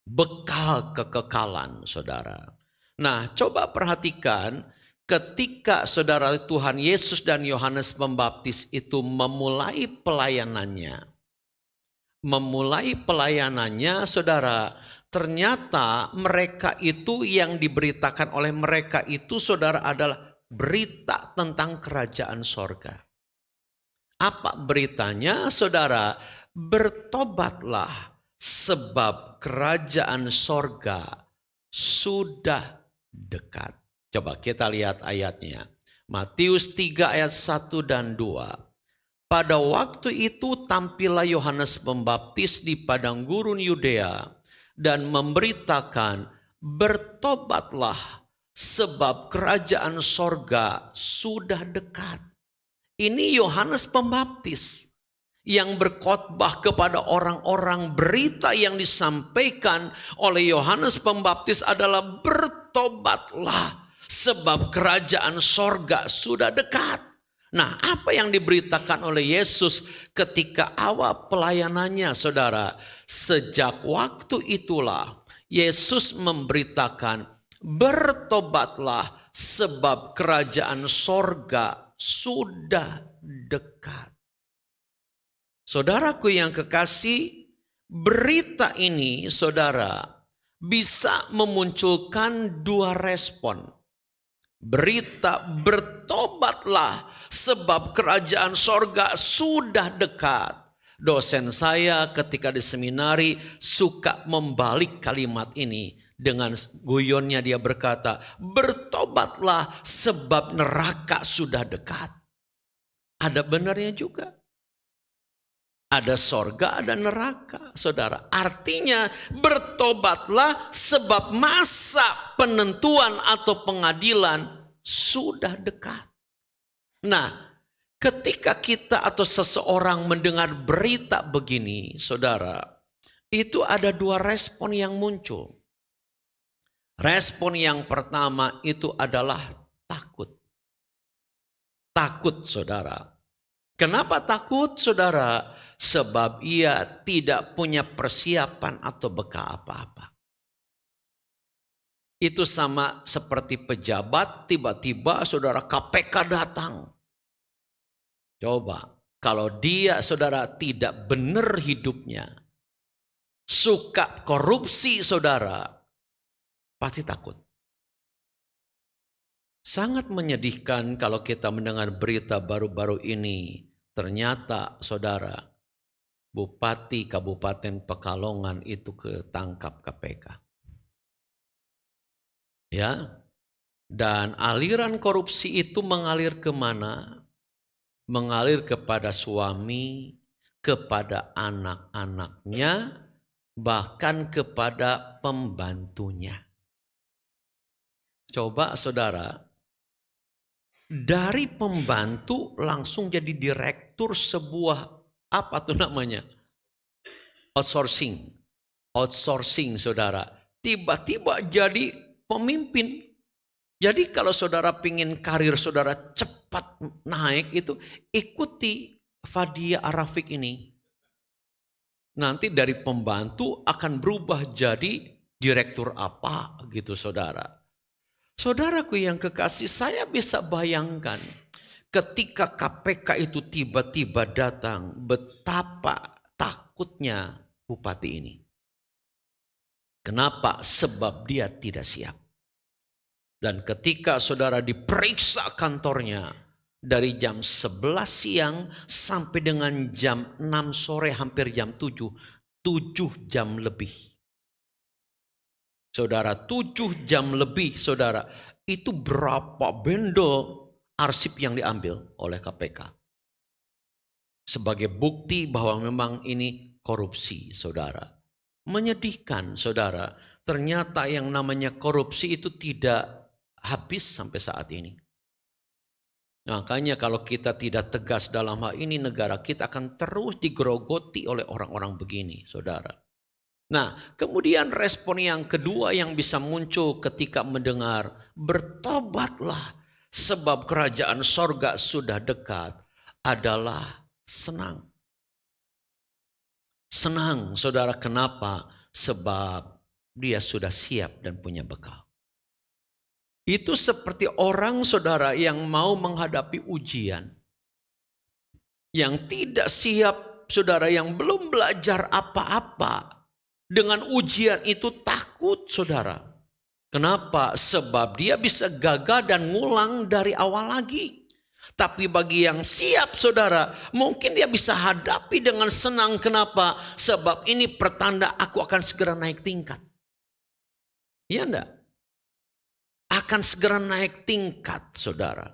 Bekal kekekalan, saudara. Nah, coba perhatikan ketika saudara Tuhan Yesus dan Yohanes Pembaptis itu memulai pelayanannya. Saudara, ternyata mereka itu yang diberitakan oleh mereka itu saudara adalah berita tentang kerajaan sorga. Apa beritanya saudara? Bertobatlah sebab kerajaan sorga sudah dekat. Coba kita lihat ayatnya. Matius 3 ayat 1 dan 2. Pada waktu itu tampillah Yohanes Pembaptis di padang gurun Yudea dan memberitakan, bertobatlah sebab kerajaan sorga sudah dekat. Ini Yohanes Pembaptis yang berkhotbah kepada orang-orang. Berita yang disampaikan oleh Yohanes Pembaptis adalah bertobatlah sebab kerajaan sorga sudah dekat. Nah, apa yang diberitakan oleh Yesus ketika awal pelayanannya saudara? Sejak waktu itulah Yesus memberitakan, bertobatlah sebab kerajaan sorga sudah dekat. Saudaraku yang kekasih, berita ini saudara bisa memunculkan dua respon. Berita bertobatlah sebab kerajaan sorga sudah dekat. Dosen saya ketika di seminari suka membalik kalimat ini. Dengan guyonnya dia berkata, bertobatlah sebab neraka sudah dekat. Ada benarnya juga. Ada sorga, ada neraka, saudara. Artinya bertobatlah sebab masa penentuan atau pengadilan sudah dekat. Nah, ketika kita atau seseorang mendengar berita begini, saudara, itu ada dua respon yang muncul. Respon yang pertama itu adalah takut. Takut, saudara. Kenapa takut, saudara? Sebab ia tidak punya persiapan atau bekal apa-apa. Itu sama seperti pejabat, tiba-tiba saudara KPK datang. Coba, kalau dia saudara tidak benar hidupnya, suka korupsi saudara, pasti takut. Sangat menyedihkan kalau kita mendengar berita baru-baru ini. Ternyata saudara, Bupati Kabupaten Pekalongan itu ketangkap KPK. Ya, dan aliran korupsi itu mengalir kemana? Mengalir kepada suami, kepada anak-anaknya, bahkan kepada pembantunya. Coba saudara, dari pembantu langsung jadi direktur sebuah apa tuh namanya? Outsourcing. Outsourcing saudara. Tiba-tiba jadi pemimpin. Jadi kalau saudara pingin karir saudara cepat naik itu, ikuti Fadia Arafik ini. Nanti dari pembantu akan berubah jadi direktur apa gitu saudara. Saudaraku yang kekasih, saya bisa bayangkan ketika KPK itu tiba-tiba datang, betapa takutnya bupati ini. Kenapa? Sebab dia tidak siap. Dan ketika saudara diperiksa kantornya dari jam 11 siang sampai dengan jam 6 sore hampir jam 7 jam lebih. Saudara, 7 jam lebih saudara, itu berapa bendel arsip yang diambil oleh KPK. Sebagai bukti bahwa memang ini korupsi saudara. Menyedihkan saudara, ternyata yang namanya korupsi itu tidak habis sampai saat ini. Makanya kalau kita tidak tegas dalam hal ini, negara kita akan terus digerogoti oleh orang-orang begini saudara. Nah, kemudian respon yang kedua yang bisa muncul ketika mendengar, bertobatlah sebab kerajaan sorga sudah dekat, adalah senang. Senang saudara, kenapa? Sebab dia sudah siap dan punya bekal. Itu seperti orang saudara yang mau menghadapi ujian. Yang tidak siap saudara, yang belum belajar apa-apa. Dengan ujian itu takut saudara. Kenapa? Sebab dia bisa gagal dan ngulang dari awal lagi. Tapi bagi yang siap saudara, mungkin dia bisa hadapi dengan senang. Kenapa? Sebab ini pertanda aku akan segera naik tingkat. Iya enggak? Akan segera naik tingkat saudara.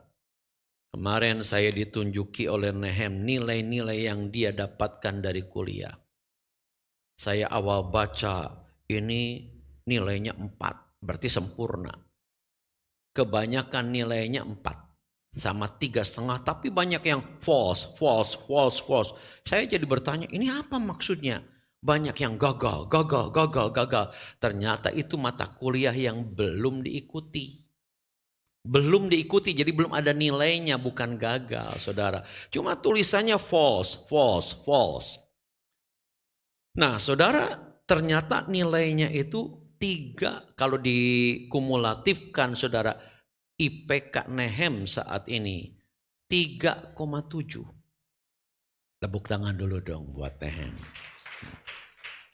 Kemarin saya ditunjuki oleh Nehem nilai-nilai yang dia dapatkan dari kuliah. Saya awal baca ini nilainya 4, berarti sempurna. Kebanyakan nilainya 4 sama 3,5, tapi banyak yang false. Saya jadi bertanya, ini apa maksudnya? Banyak yang gagal. Ternyata itu mata kuliah yang belum diikuti. Belum diikuti, jadi belum ada nilainya, bukan gagal saudara. Cuma tulisannya false. Nah saudara, ternyata nilainya itu 3, kalau dikumulatifkan saudara, IPK Nehem saat ini 3,7. Tepuk tangan dulu dong buat Nehem.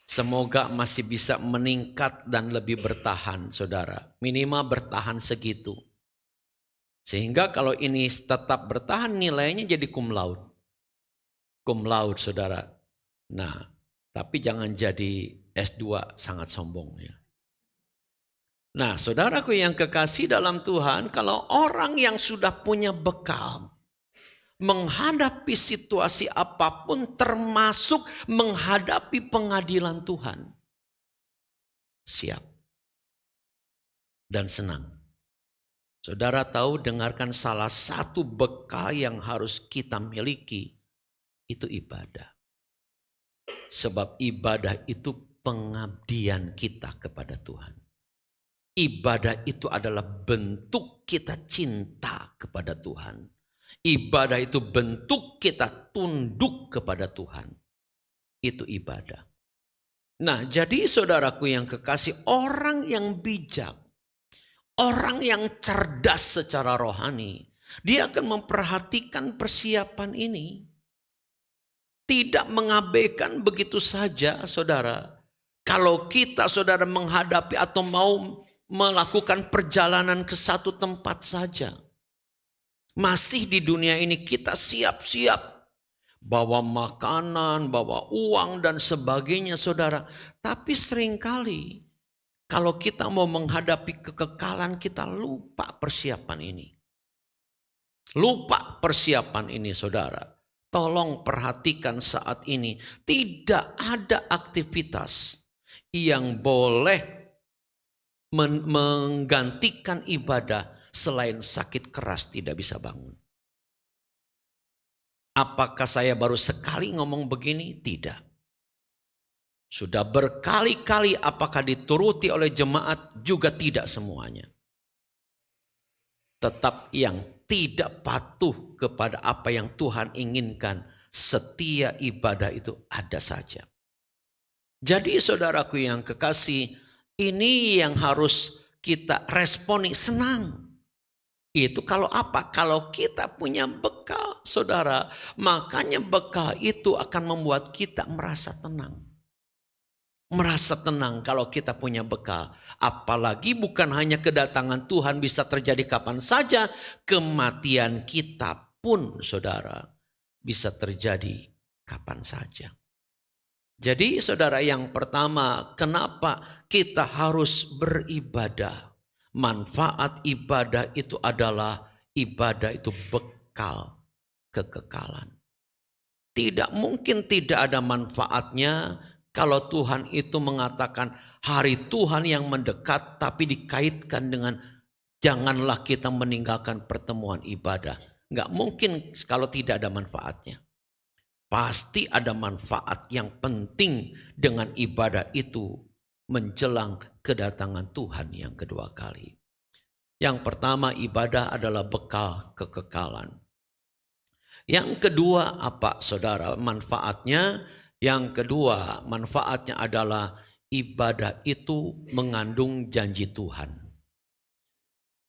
Semoga masih bisa meningkat dan lebih bertahan saudara. Minimal bertahan segitu. Sehingga kalau ini tetap bertahan nilainya jadi cum laude. Cum laude saudara. Nah, tapi jangan jadi S2 sangat sombong ya. Nah saudaraku yang kekasih dalam Tuhan, kalau orang yang sudah punya bekal menghadapi situasi apapun termasuk menghadapi pengadilan Tuhan, siap dan senang. Saudara tahu, dengarkan, salah satu bekal yang harus kita miliki itu ibadah. Sebab ibadah itu pengabdian kita kepada Tuhan. Ibadah itu adalah bentuk kita cinta kepada Tuhan. Ibadah itu bentuk kita tunduk kepada Tuhan. Itu ibadah. Nah, jadi saudaraku yang kekasih, orang yang bijak, orang yang cerdas secara rohani, Dia akan memperhatikan persiapan ini. Tidak mengabaikan begitu saja, saudara. Kalau kita, saudara, menghadapi atau mau melakukan perjalanan ke satu tempat saja. Masih di dunia ini kita siap-siap. Bawa makanan, bawa uang dan sebagainya, saudara. Tapi seringkali kalau kita mau menghadapi kekekalan, kita lupa persiapan ini. Lupa persiapan ini, saudara. Tolong perhatikan saat ini. Tidak ada aktivitas yang boleh menggantikan ibadah selain sakit keras tidak bisa bangun. Apakah saya baru sekali ngomong begini? Tidak. Sudah berkali-kali, apakah dituruti oleh jemaat? Juga tidak semuanya. Tetap yang tidak patuh kepada apa yang Tuhan inginkan, setia ibadah itu ada saja. Jadi saudaraku yang kekasih, ini yang harus kita responi senang. Itu kalau apa? Kalau kita punya bekal, saudara. Makanya bekal itu akan membuat kita merasa tenang. Merasa tenang kalau kita punya bekal. Apalagi bukan hanya kedatangan Tuhan bisa terjadi kapan saja. Kematian kita pun, saudara, bisa terjadi kapan saja. Jadi saudara, yang pertama, kenapa kita harus beribadah? Manfaat ibadah itu adalah ibadah itu bekal kekekalan. Tidak mungkin tidak ada manfaatnya kalau Tuhan itu mengatakan hari Tuhan yang mendekat, tapi dikaitkan dengan janganlah kita meninggalkan pertemuan ibadah. Nggak mungkin kalau tidak ada manfaatnya. Pasti ada manfaat yang penting dengan ibadah itu menjelang kedatangan Tuhan yang kedua kali. Yang pertama, ibadah adalah bekal kekekalan. Yang kedua apa, saudara, manfaatnya? Yang kedua, manfaatnya adalah ibadah itu mengandung janji Tuhan.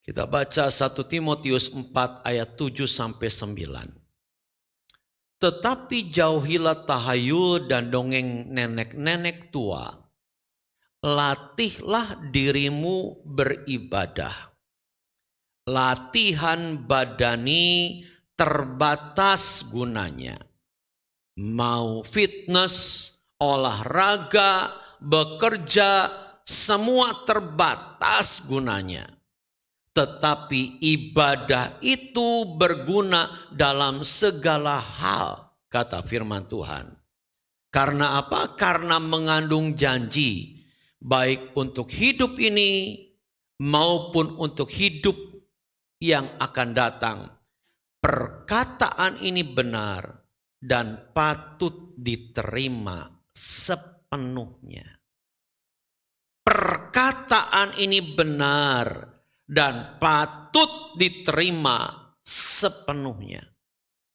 Kita baca 1 Timotius 4 ayat 7-9. Tetapi jauhilah tahayul dan dongeng nenek-nenek tua. Latihlah dirimu beribadah. Latihan badani terbatas gunanya. Mau fitness, olahraga, bekerja, semua terbatas gunanya. Tetapi ibadah itu berguna dalam segala hal, kata firman Tuhan. Karena apa? Karena mengandung janji, baik untuk hidup ini maupun untuk hidup yang akan datang. Perkataan ini benar dan patut diterima sepenuhnya. Perkataan ini benar dan patut diterima sepenuhnya.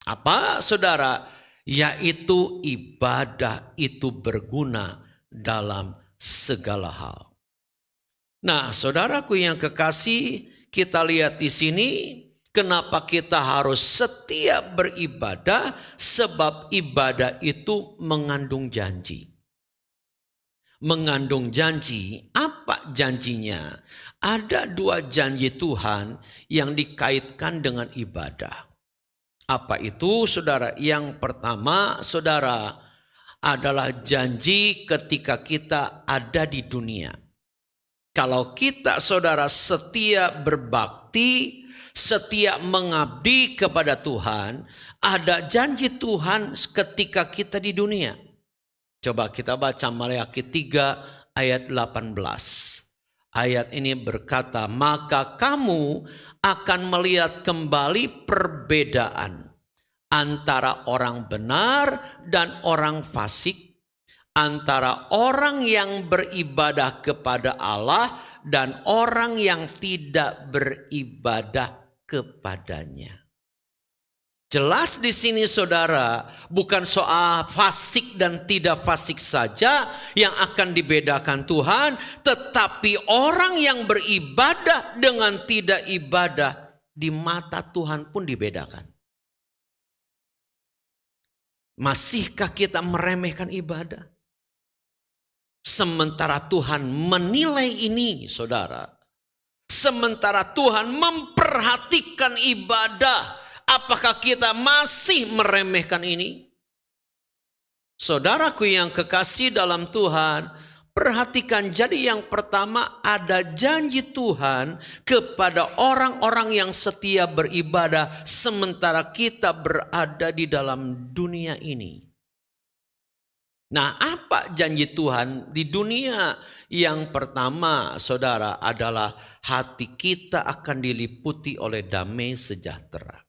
Apa, saudara? Yaitu ibadah itu berguna dalam segala hal. Nah, saudaraku yang kekasih, kita lihat di sini kenapa kita harus setia beribadah, sebab ibadah itu mengandung janji. Mengandung janji, apa janjinya? Ada 2 janji Tuhan yang dikaitkan dengan ibadah. Apa itu, saudara? Yang pertama, saudara, adalah janji ketika kita ada di dunia. Kalau kita, saudara, setia berbakti, setia mengabdi kepada Tuhan, ada janji Tuhan ketika kita di dunia. Coba kita baca Maleakhi 3 ayat 18. Ayat ini berkata, maka kamu akan melihat kembali perbedaan antara orang benar dan orang fasik, antara orang yang beribadah kepada Allah dan orang yang tidak beribadah kepadanya. Jelas di sini, saudara, bukan soal fasik dan tidak fasik saja yang akan dibedakan Tuhan, tetapi orang yang beribadah dengan tidak ibadah di mata Tuhan pun dibedakan. Masihkah kita meremehkan ibadah? Sementara Tuhan menilai ini, saudara. Sementara Tuhan memperhatikan ibadah, apakah kita masih meremehkan ini? Saudaraku yang kekasih dalam Tuhan, perhatikan, jadi yang pertama ada janji Tuhan kepada orang-orang yang setia beribadah sementara kita berada di dalam dunia ini. Nah, apa janji Tuhan di dunia? Yang pertama, saudara, adalah hati kita akan diliputi oleh damai sejahtera.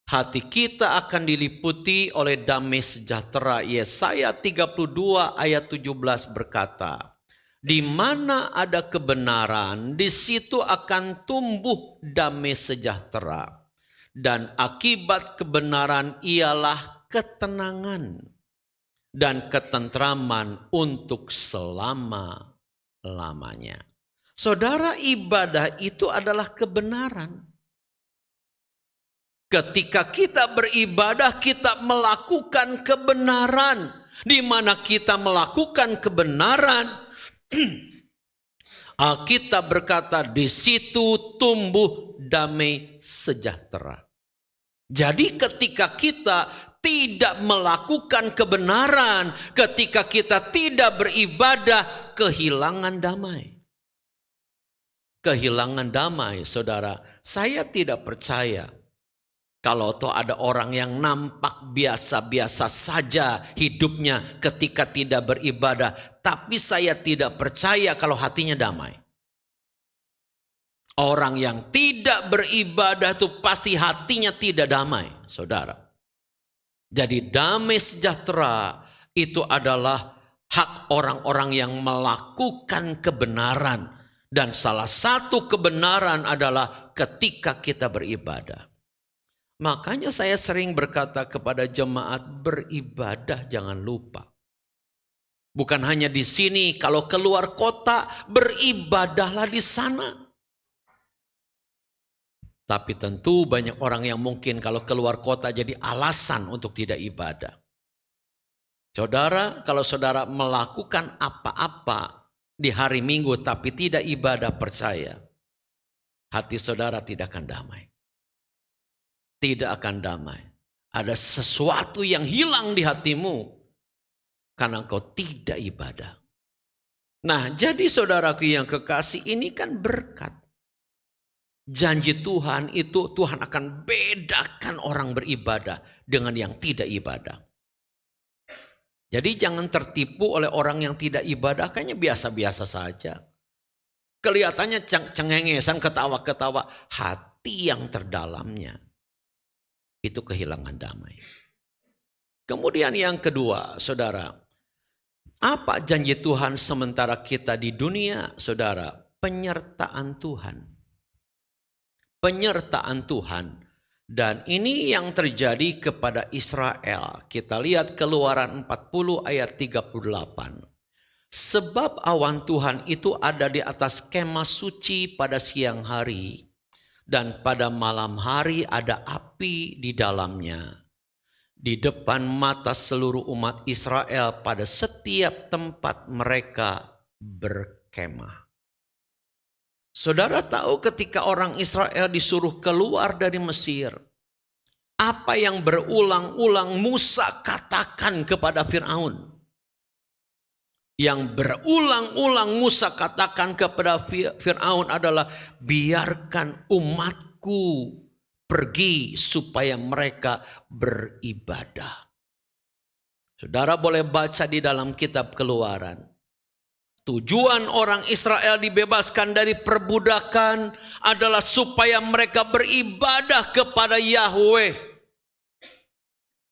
Hati kita akan diliputi oleh damai sejahtera. Yesaya 32 ayat 17 berkata, di mana ada kebenaran, di situ akan tumbuh damai sejahtera. Dan akibat kebenaran ialah ketenangan dan ketentraman untuk selama-lamanya. Saudara, ibadah itu adalah kebenaran. Ketika kita beribadah, kita melakukan kebenaran. Di mana kita melakukan kebenaran, Alkitab berkata di situ tumbuh damai sejahtera. Jadi ketika kita tidak melakukan kebenaran, ketika kita tidak beribadah, kehilangan damai. Kehilangan damai, saudara. Saya tidak percaya kalau toh ada orang yang nampak biasa-biasa saja hidupnya ketika tidak beribadah. Tapi saya tidak percaya kalau hatinya damai. Orang yang tidak beribadah itu pasti hatinya tidak damai, saudara. Jadi damai sejahtera itu adalah hak orang-orang yang melakukan kebenaran. Dan salah satu kebenaran adalah ketika kita beribadah. Makanya saya sering berkata kepada jemaat, beribadah jangan lupa. Bukan hanya di sini, kalau keluar kota beribadahlah di sana. Tapi tentu banyak orang yang mungkin kalau keluar kota jadi alasan untuk tidak ibadah. Saudara, kalau saudara melakukan apa-apa di hari Minggu tapi tidak ibadah, percaya, hati saudara tidak akan damai. Tidak akan damai. Ada sesuatu yang hilang di hatimu karena engkau tidak ibadah. Nah, jadi saudaraku yang kekasih, ini kan berkat. Janji Tuhan itu Tuhan akan bedakan orang beribadah dengan yang tidak ibadah. Jadi jangan tertipu oleh orang yang tidak ibadah, kayaknya biasa-biasa saja. Kelihatannya cengengesan, ketawa-ketawa. Hati yang terdalamnya itu kehilangan damai. Kemudian yang kedua, saudara, apa janji Tuhan sementara kita di dunia, saudara? Penyertaan Tuhan. Penyertaan Tuhan. Dan ini yang terjadi kepada Israel. Kita lihat Keluaran 40 ayat 38. Sebab awan Tuhan itu ada di atas kemah suci pada siang hari. Dan pada malam hari ada api di dalamnya. Di depan mata seluruh umat Israel pada setiap tempat mereka berkemah. Saudara tahu ketika orang Israel disuruh keluar dari Mesir, apa yang berulang-ulang Musa katakan kepada Fir'aun? Yang berulang-ulang Musa katakan kepada Fir'aun adalah, biarkan umatku pergi supaya mereka beribadah. Saudara boleh baca di dalam kitab Keluaran. Tujuan orang Israel dibebaskan dari perbudakan adalah supaya mereka beribadah kepada Yahweh.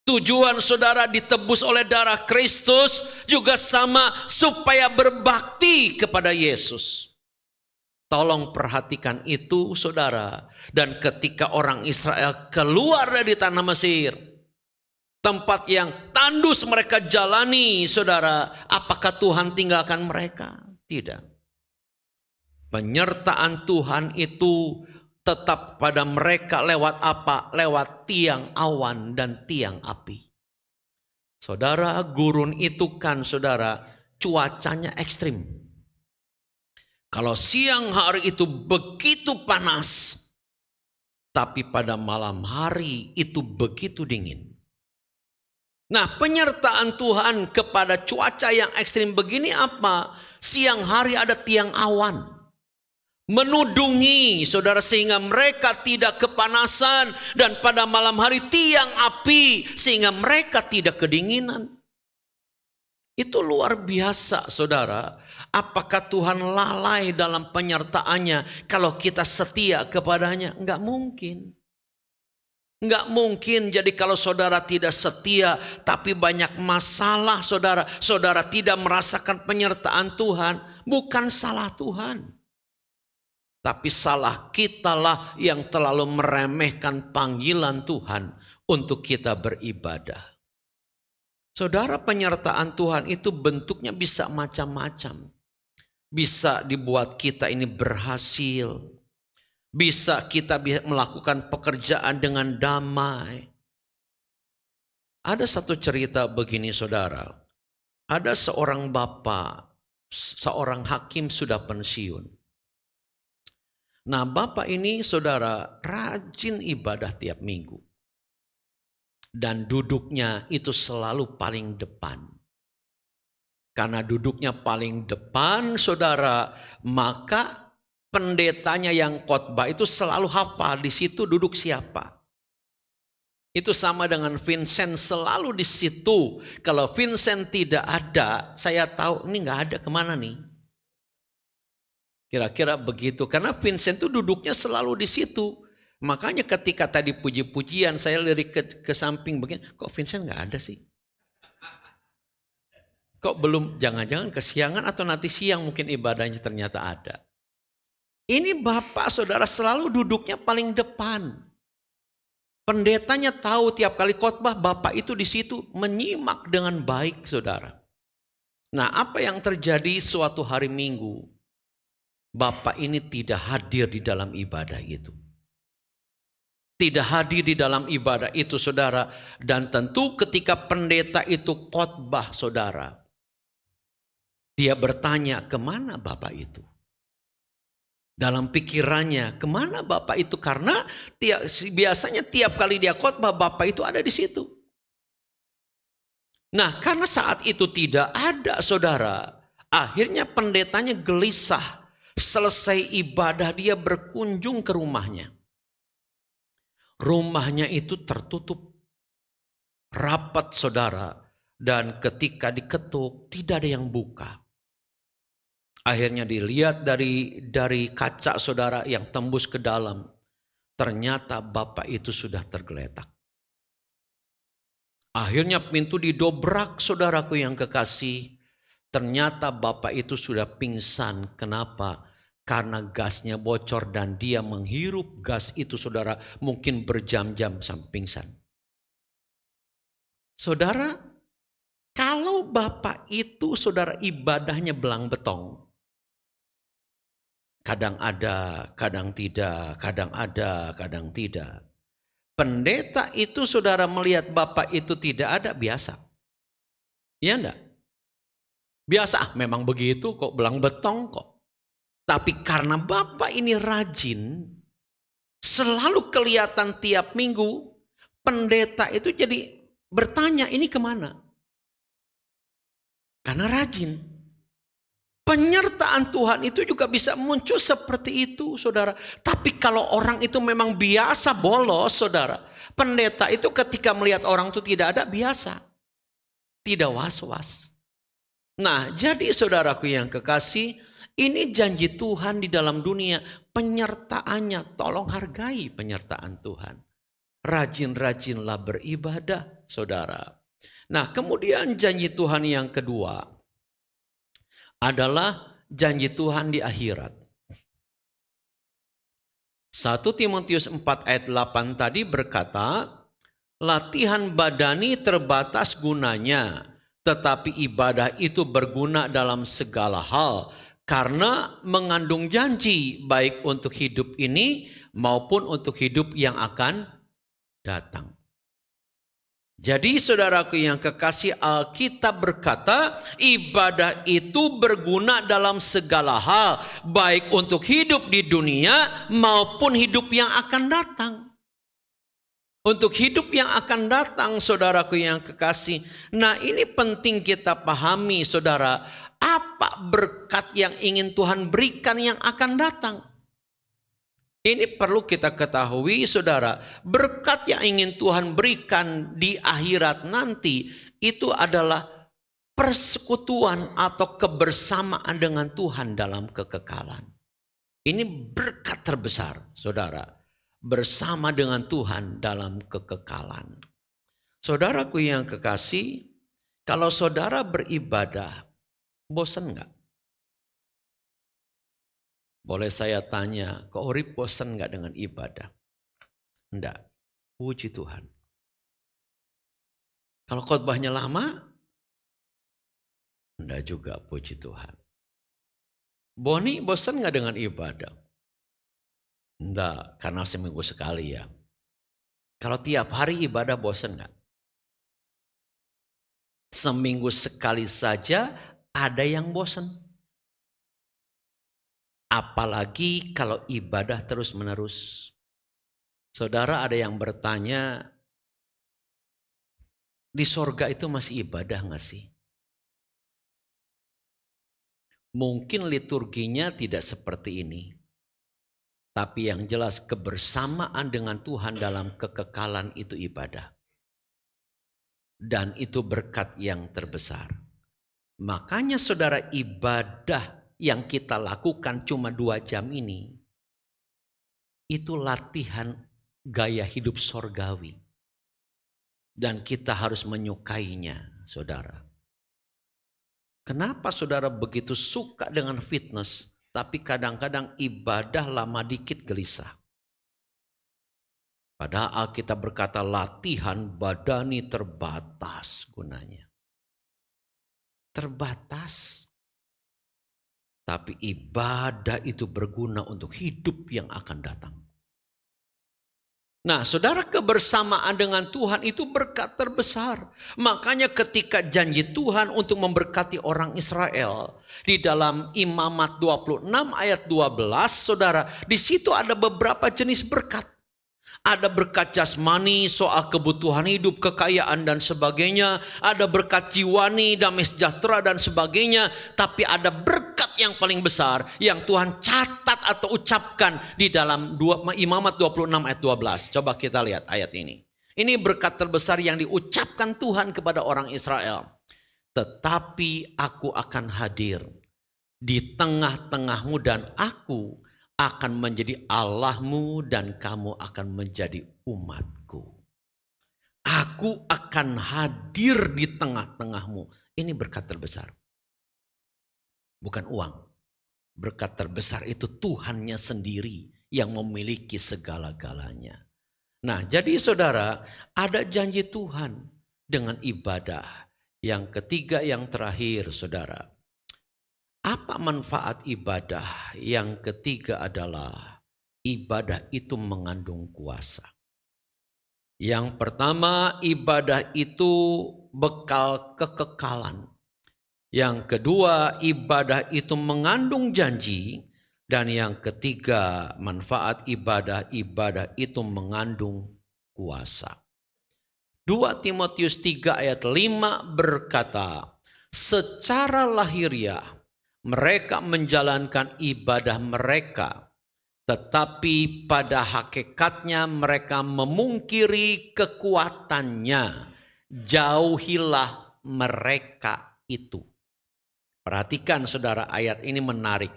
Tujuan saudara ditebus oleh darah Kristus juga sama, supaya berbakti kepada Yesus. Tolong perhatikan itu, saudara. Dan ketika orang Israel keluar dari tanah Mesir, tempat yang tandus mereka jalani, saudara, apakah Tuhan tinggalkan mereka? Tidak. Penyertaan Tuhan itu tetap pada mereka lewat apa? Lewat tiang awan dan tiang api. Saudara, gurun itu kan saudara cuacanya ekstrim. Kalau siang hari itu begitu panas, tapi pada malam hari itu begitu dingin. Nah, penyertaan Tuhan kepada cuaca yang ekstrim begini apa? Siang hari ada tiang awan menudungi saudara sehingga mereka tidak kepanasan, dan pada malam hari tiang api sehingga mereka tidak kedinginan. Itu luar biasa saudara. Apakah Tuhan lalai dalam penyertaannya kalau kita setia kepadanya? Enggak mungkin. Enggak mungkin. Jadi kalau saudara tidak setia tapi banyak masalah saudara, saudara tidak merasakan penyertaan Tuhan, bukan salah Tuhan. Tapi salah kitalah yang terlalu meremehkan panggilan Tuhan untuk kita beribadah. Saudara, penyertaan Tuhan itu bentuknya bisa macam-macam. Bisa dibuat kita ini berhasil. Bisa kita melakukan pekerjaan dengan damai. Ada satu cerita begini saudara. Ada seorang bapak, seorang hakim sudah pensiun. Nah, bapak ini saudara rajin ibadah tiap minggu. Dan duduknya itu selalu paling depan. Karena duduknya paling depan saudara, maka pendetanya yang khotbah itu selalu hafal di situ duduk siapa. Itu sama dengan Vincent selalu di situ. Kalau Vincent tidak ada, saya tahu ini nggak ada kemana nih. Kira-kira begitu, karena Vincent itu duduknya selalu di situ. Makanya ketika tadi puji-pujian saya lirik ke samping begini, kok Vincent nggak ada sih? Kok belum, jangan-jangan kesiangan atau nanti siang mungkin ibadahnya ternyata ada. Ini bapak saudara selalu duduknya paling depan. Pendetanya tahu tiap kali khotbah bapak itu di situ menyimak dengan baik saudara. Nah, apa yang terjadi suatu hari Minggu? Bapak ini tidak hadir di dalam ibadah itu. Tidak hadir di dalam ibadah itu saudara. Dan tentu ketika pendeta itu khotbah saudara, dia bertanya kemana bapak itu. Dalam pikirannya kemana bapak itu. Karena biasanya tiap kali dia khotbah bapak itu ada di situ. Nah, karena saat itu tidak ada saudara, akhirnya pendetanya gelisah. Selesai ibadah dia berkunjung ke rumahnya. Rumahnya itu tertutup rapat saudara, dan ketika diketuk tidak ada yang buka. Akhirnya dilihat dari kaca saudara yang tembus ke dalam, ternyata bapak itu sudah tergeletak. Akhirnya pintu didobrak saudaraku yang kekasih, ternyata bapak itu sudah pingsan. Kenapa? Karena gasnya bocor dan dia menghirup gas itu saudara mungkin berjam-jam sampai pingsan. Saudara, kalau bapak itu saudara ibadahnya belang betong. Kadang ada, kadang tidak, kadang ada, kadang tidak. Pendeta itu saudara melihat bapak itu tidak ada, biasa. Iya enggak? Biasa, memang begitu kok, belang betong kok. Tapi karena bapak ini rajin, selalu kelihatan tiap minggu, pendeta itu jadi bertanya ini kemana? Karena rajin. Penyertaan Tuhan itu juga bisa muncul seperti itu saudara. Tapi kalau orang itu memang biasa bolos saudara, pendeta itu ketika melihat orang itu tidak ada biasa. Tidak was-was. Nah, jadi saudaraku yang kekasih, ini janji Tuhan di dalam dunia, penyertaannya. Tolong hargai penyertaan Tuhan. Rajin-rajinlah beribadah, saudara. Nah, kemudian janji Tuhan yang kedua adalah janji Tuhan di akhirat. 1 Timotius 4 ayat 8 tadi berkata, latihan badani terbatas gunanya, tetapi ibadah itu berguna dalam segala hal, karena mengandung janji baik untuk hidup ini maupun untuk hidup yang akan datang. Jadi saudaraku yang kekasih, Alkitab berkata ibadah itu berguna dalam segala hal, baik untuk hidup di dunia maupun hidup yang akan datang. Untuk hidup yang akan datang saudaraku yang kekasih. Nah ini penting kita pahami saudara, apa berkat yang ingin Tuhan berikan yang akan datang. Ini perlu kita ketahui saudara, berkat yang ingin Tuhan berikan di akhirat nanti itu adalah persekutuan atau kebersamaan dengan Tuhan dalam kekekalan. Ini berkat terbesar saudara, bersama dengan Tuhan dalam kekekalan. Saudaraku yang kekasih, kalau saudara beribadah, bosan enggak? Boleh saya tanya, kok Urip bosan enggak dengan ibadah? Enggak, puji Tuhan. Kalau khotbahnya lama? Enggak juga, puji Tuhan. Boni bosan enggak dengan ibadah? Enggak, karena seminggu sekali ya. Kalau tiap hari ibadah bosan enggak? Seminggu sekali saja ada yang bosan. Apalagi kalau ibadah terus-menerus. Saudara, ada yang bertanya, di sorga itu masih ibadah gak sih? Mungkin liturginya tidak seperti ini. Tapi yang jelas kebersamaan dengan Tuhan dalam kekekalan itu ibadah. Dan itu berkat yang terbesar. Makanya saudara, ibadah yang kita lakukan cuma 2 jam ini, itu latihan gaya hidup sorgawi. Dan kita harus menyukainya, saudara. Kenapa saudara begitu suka dengan fitness, tapi kadang-kadang ibadah lama dikit gelisah? Padahal Alkitab berkata latihan badani terbatas gunanya. Terbatas. Tapi ibadah itu berguna untuk hidup yang akan datang. Nah saudara, kebersamaan dengan Tuhan itu berkat terbesar. Makanya ketika janji Tuhan untuk memberkati orang Israel. Di dalam Imamat 26 ayat 12 saudara. Di situ ada beberapa jenis berkat. Ada berkat jasmani, soal kebutuhan hidup, kekayaan dan sebagainya. Ada berkat jiwani, damai sejahtera dan sebagainya. Tapi ada berkat yang paling besar yang Tuhan catat atau ucapkan di dalam Imamat 26 ayat 12. Coba kita lihat ayat ini. Ini berkat terbesar yang diucapkan Tuhan kepada orang Israel. Tetapi aku akan hadir di tengah-tengahmu dan aku akan menjadi Allahmu dan kamu akan menjadi umatku. Aku akan hadir di tengah-tengahmu. Ini berkat terbesar. Bukan uang. Berkat terbesar itu Tuhannya sendiri yang memiliki segala-galanya. Nah jadi saudara, ada janji Tuhan dengan ibadah. Yang ketiga, yang terakhir saudara. Apa manfaat ibadah? Yang ketiga adalah ibadah itu mengandung kuasa. Yang pertama, ibadah itu bekal kekekalan. Yang kedua, ibadah itu mengandung janji. Dan yang ketiga, manfaat ibadah itu mengandung kuasa. 2 Timotius 3 ayat 5 berkata, secara lahiriah mereka menjalankan ibadah mereka, tetapi pada hakikatnya mereka memungkiri kekuatannya. Jauhilah mereka itu. Perhatikan saudara, ayat ini menarik.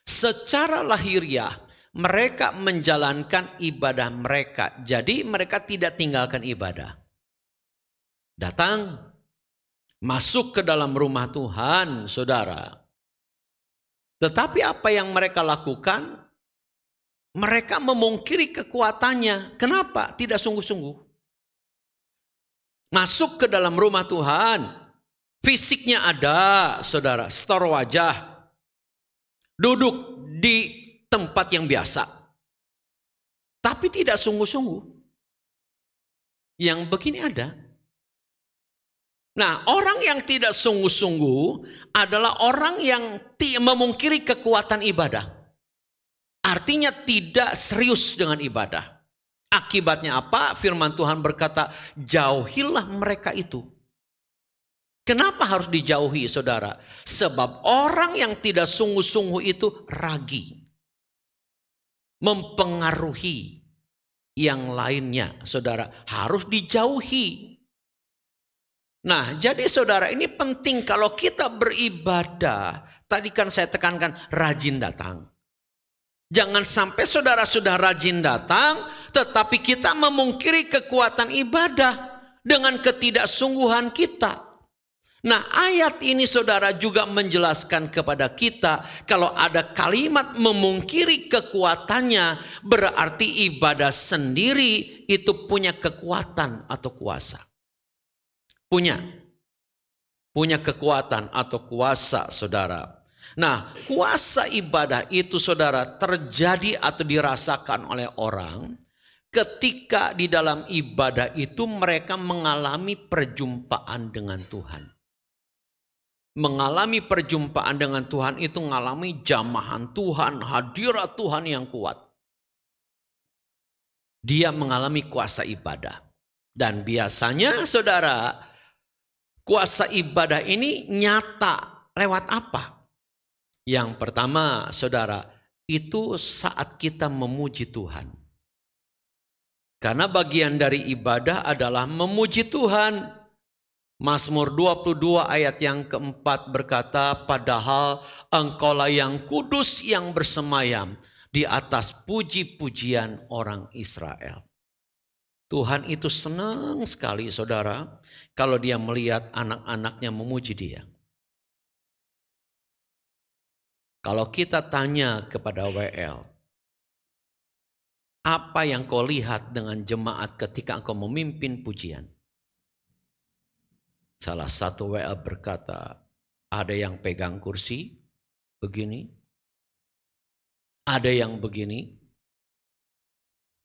Secara lahiriah mereka menjalankan ibadah mereka. Jadi mereka tidak tinggalkan ibadah. Datang, masuk ke dalam rumah Tuhan, saudara. Tetapi apa yang mereka lakukan? Mereka memungkiri kekuatannya. Kenapa? Tidak sungguh-sungguh. Masuk ke dalam rumah Tuhan. Fisiknya ada, saudara. Setor wajah. Duduk di tempat yang biasa. tapi tidak sungguh-sungguh. Yang begini ada. Nah, orang yang tidak sungguh-sungguh adalah orang yang memungkiri kekuatan ibadah. Artinya tidak serius dengan ibadah. Akibatnya apa? Firman Tuhan berkata, jauhilah mereka itu. Kenapa harus dijauhi, saudara? Sebab orang yang tidak sungguh-sungguh itu ragi, mempengaruhi yang lainnya, saudara, harus dijauhi. Nah, jadi saudara, ini penting kalau kita beribadah. Tadi kan saya tekankan rajin datang. Jangan sampai saudara sudah rajin datang, tetapi kita memungkiri kekuatan ibadah dengan ketidaksungguhan kita. Nah, ayat ini saudara juga menjelaskan kepada kita kalau ada kalimat memungkiri kekuatannya, berarti ibadah sendiri itu punya kekuatan atau kuasa. Punya kekuatan atau kuasa, saudara. Nah, kuasa ibadah itu, saudara, terjadi atau dirasakan oleh orang ketika di dalam ibadah itu mereka mengalami perjumpaan dengan Tuhan. Mengalami perjumpaan dengan Tuhan itu mengalami jamahan Tuhan, hadirat Tuhan yang kuat. Dia mengalami kuasa ibadah. Dan biasanya, saudara, kuasa ibadah ini nyata lewat apa? Yang pertama, saudara, itu saat kita memuji Tuhan. Karena bagian dari ibadah adalah memuji Tuhan. Mazmur 22 ayat yang keempat berkata, padahal engkaulah yang kudus yang bersemayam di atas puji-pujian orang Israel. Tuhan itu senang sekali, saudara, kalau dia melihat anak-anaknya memuji dia. Kalau kita tanya kepada WL, apa yang kau lihat dengan jemaat ketika engkau memimpin pujian? Salah satu WL berkata, ada yang pegang kursi, begini. Ada yang begini.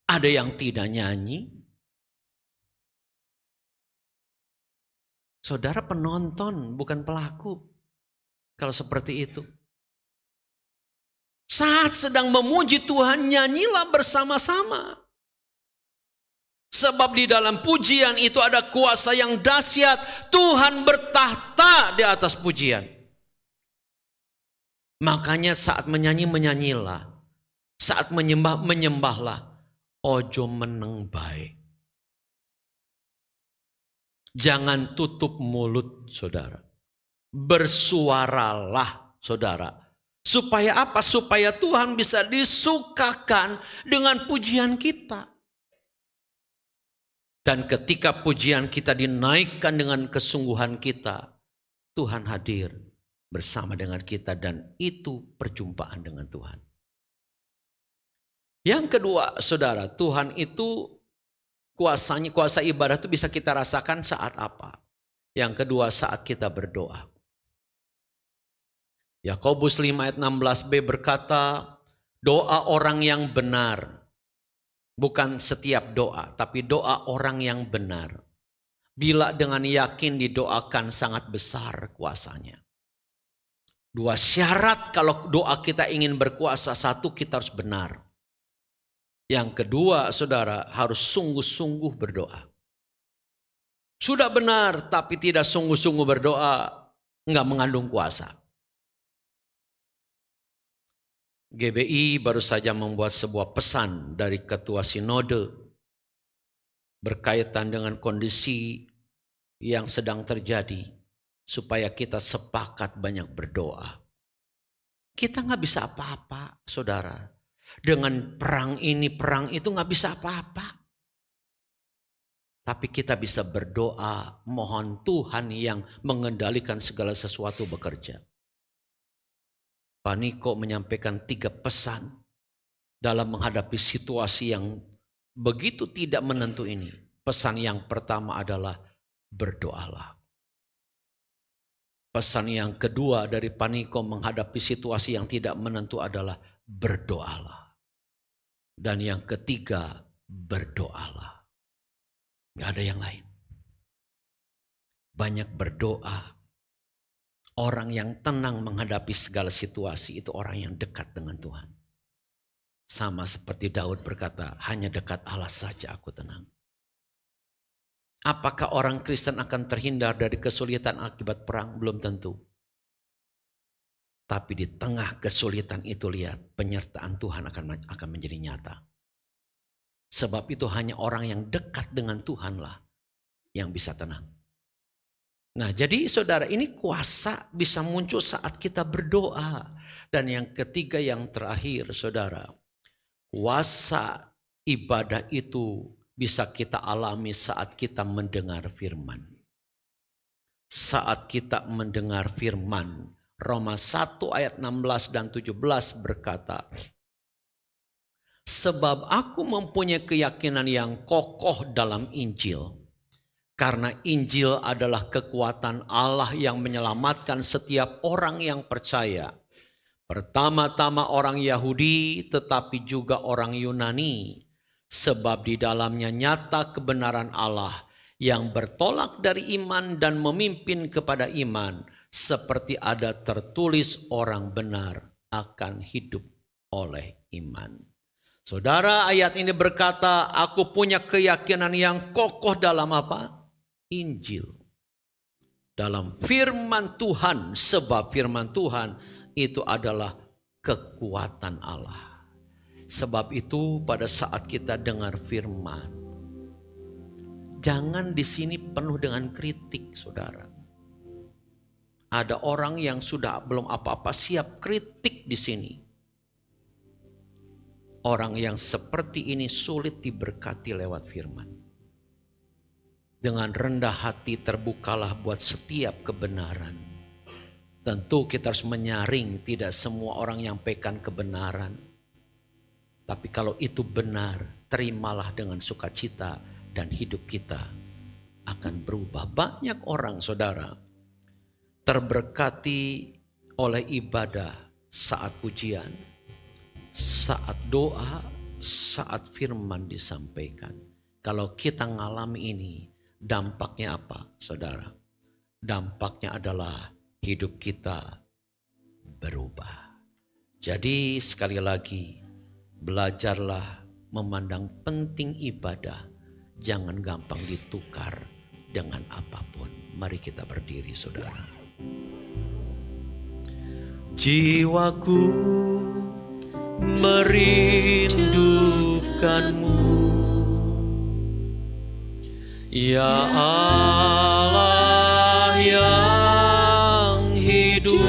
Ada yang tidak nyanyi. Saudara penonton, bukan pelaku. Kalau seperti itu. Saat sedang memuji Tuhan, nyanyilah bersama-sama. Sebab di dalam pujian itu ada kuasa yang dahsyat. Tuhan bertahta di atas pujian. Makanya saat menyanyi, menyanyilah. Saat menyembah, menyembahlah. Ojo meneng bae. Jangan tutup mulut, saudara. Bersuaralah, saudara. Supaya apa? Supaya Tuhan bisa disukakan dengan pujian kita. Dan ketika pujian kita dinaikkan dengan kesungguhan kita, Tuhan hadir bersama dengan kita dan itu perjumpaan dengan Tuhan. Yang kedua, saudara, Tuhan itu kuasa ibadah itu bisa kita rasakan saat apa? Yang kedua, saat kita berdoa. Yakobus 5 ayat 16b berkata, doa orang yang benar, bukan setiap doa, tapi doa orang yang benar. Bila dengan yakin didoakan sangat besar kuasanya. Dua syarat kalau doa kita ingin berkuasa, satu kita harus benar. Yang kedua, saudara, harus sungguh-sungguh berdoa. Sudah benar tapi tidak sungguh-sungguh berdoa, enggak mengandung kuasa. GBI baru saja membuat sebuah pesan dari ketua sinode berkaitan dengan kondisi yang sedang terjadi supaya kita sepakat banyak berdoa. Kita nggak bisa apa-apa, saudara. Dengan perang ini, perang itu nggak bisa apa-apa. Tapi kita bisa berdoa, mohon Tuhan yang mengendalikan segala sesuatu bekerja. Pak Niko menyampaikan 3 pesan dalam menghadapi situasi yang begitu tidak menentu ini. Pesan yang pertama adalah berdoalah. Pesan yang kedua dari Pak Niko menghadapi situasi yang tidak menentu adalah berdoalah. Dan yang ketiga, berdoalah. Gak ada yang lain. Banyak berdoa. Orang yang tenang menghadapi segala situasi itu orang yang dekat dengan Tuhan. Sama seperti Daud berkata, hanya dekat Allah saja aku tenang. Apakah orang Kristen akan terhindar dari kesulitan akibat perang? Belum tentu. Tapi di tengah kesulitan itu lihat, penyertaan Tuhan akan menjadi nyata. Sebab itu hanya orang yang dekat dengan Tuhanlah yang bisa tenang. Nah, jadi saudara, ini kuasa bisa muncul saat kita berdoa. Dan yang ketiga, yang terakhir saudara, kuasa ibadah itu bisa kita alami saat kita mendengar firman. Saat kita mendengar firman, Roma 1 ayat 16 dan 17 berkata, sebab aku mempunyai keyakinan yang kokoh dalam Injil. Karena Injil adalah kekuatan Allah yang menyelamatkan setiap orang yang percaya. Pertama-tama orang Yahudi tetapi juga orang Yunani. Sebab di dalamnya nyata kebenaran Allah yang bertolak dari iman dan memimpin kepada iman. Seperti ada tertulis orang benar akan hidup oleh iman. Saudara, ayat ini berkata, aku punya keyakinan yang kokoh dalam apa? Injil. Dalam firman Tuhan, sebab firman Tuhan itu adalah kekuatan Allah. Sebab itu pada saat kita dengar firman, jangan di sini penuh dengan kritik, saudara. Ada orang yang sudah belum apa-apa siap kritik di sini. Orang yang seperti ini sulit diberkati lewat firman. Dengan rendah hati terbukalah buat setiap kebenaran. Tentu kita harus menyaring, tidak semua orang nyampaikan kebenaran. Tapi kalau itu benar, terimalah dengan sukacita dan hidup kita akan berubah. Banyak orang, saudara, terberkati oleh ibadah saat pujian, saat doa, saat firman disampaikan. Kalau kita ngalami ini, dampaknya apa, saudara? Dampaknya adalah hidup kita berubah. Jadi sekali lagi, belajarlah memandang penting ibadah. Jangan gampang ditukar dengan apapun. Mari kita berdiri, saudara. Jiwaku merindukanmu, ya Allah yang hidup.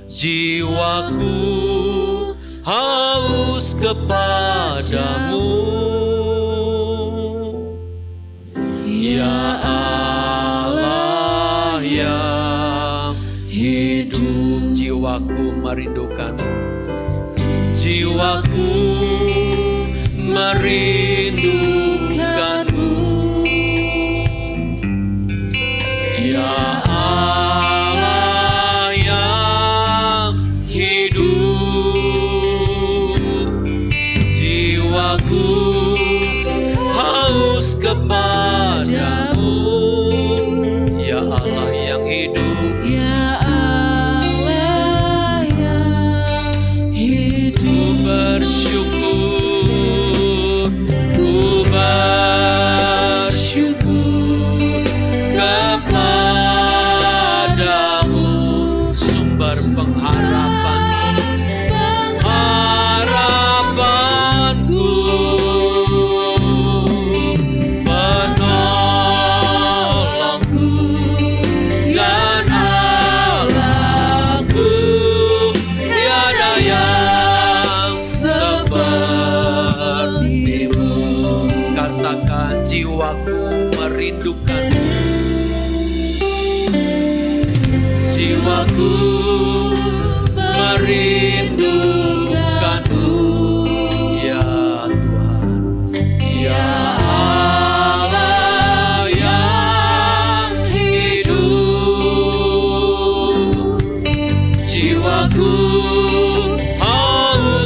Jiwaku haus kepadamu, ya Allah yang hidup. Jiwaku merindukan, jiwaku merindukanmu, ya Allah yang hidup. Jiwaku haus kepadamu, ya Allah yang hidup, Ya Allah yang hidup. ku bersyukur, ku bersyukur kepadamu, sumber pengharapan, harapanku, penolongku dan Allahku. Tiada yang sepertimu. Katakan, jiwaku merindukanmu, jiwaku merindukanmu, ya Tuhan, ya Allah yang hidup. Jiwaku haus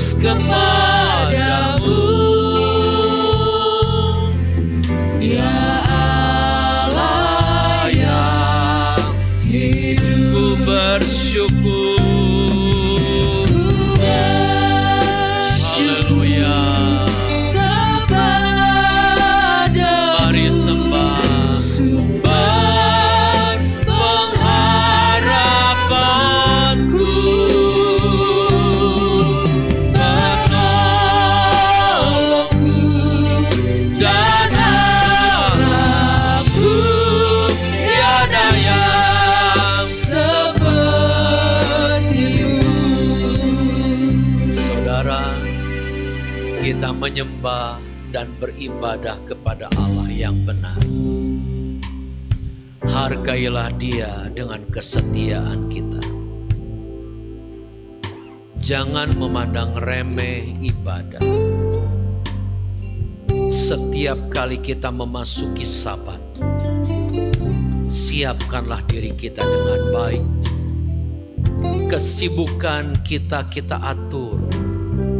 bersyukur. Haleluya. Mari sembah. Sumber pengharapanku, penolongku dan Allahku, tiada yang seperti-Mu. Saudara, kita menyembah dan beribadah kepada Allah yang benar. Hargailah Dia dengan kesetiaan kita. Jangan memandang remeh ibadah. Setiap kali kita memasuki Sabat, siapkanlah diri kita dengan baik. Kesibukan kita atur.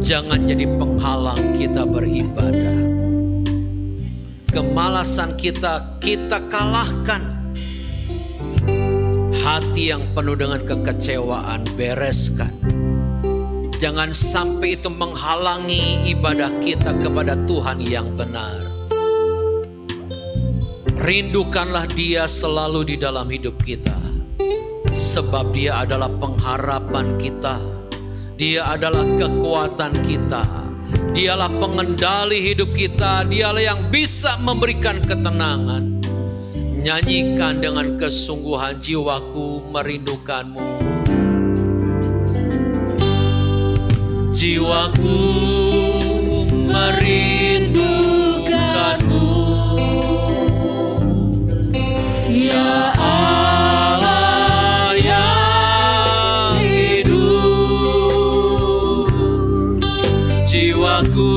Jangan jadi penghalang kita beribadah. Kemalasan kita kalahkan. Hati yang penuh dengan kekecewaan bereskan. Jangan sampai itu menghalangi ibadah kita kepada Tuhan yang benar. Rindukanlah Dia selalu di dalam hidup kita. Sebab Dia adalah pengharapan kita. Dia adalah kekuatan kita. Dialah pengendali hidup kita. Dialah yang bisa memberikan ketenangan. Nyanyikan dengan kesungguhan, jiwaku merindukanmu. Jiwaku merindukanmu, ya Allah yang hidup. Jiwaku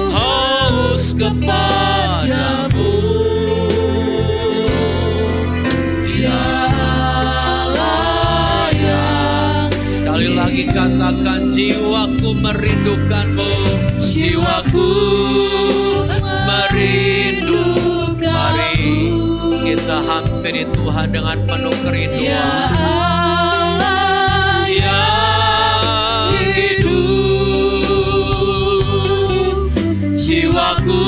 haus kepadamu, ya Allah yang. Sekali lagi katakan, jiwaku merindukanmu. Jiwaku merindukanmu. Mari kita hampiri Tuhan dengan penuh kerinduan. Ya Allah yang hidup. Jiwaku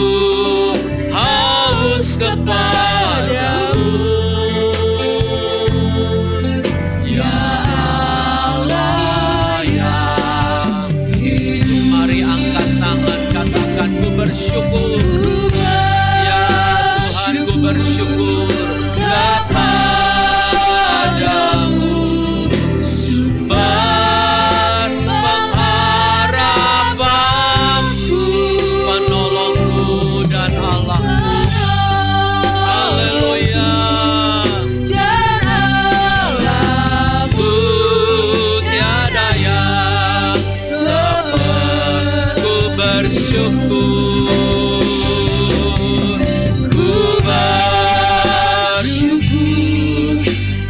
haus kepadamu. Ya Allah yang hidup. Mari angkat tangan, katakan, ku bersyukur. Ya Tuhan, ku bersyukur kepadamu. Sumber pengharapanku, penolongku dan Allahku. Haleluya. Dan Allahku, tiada yang seperti. Ku bersyukur. Ku bersyukur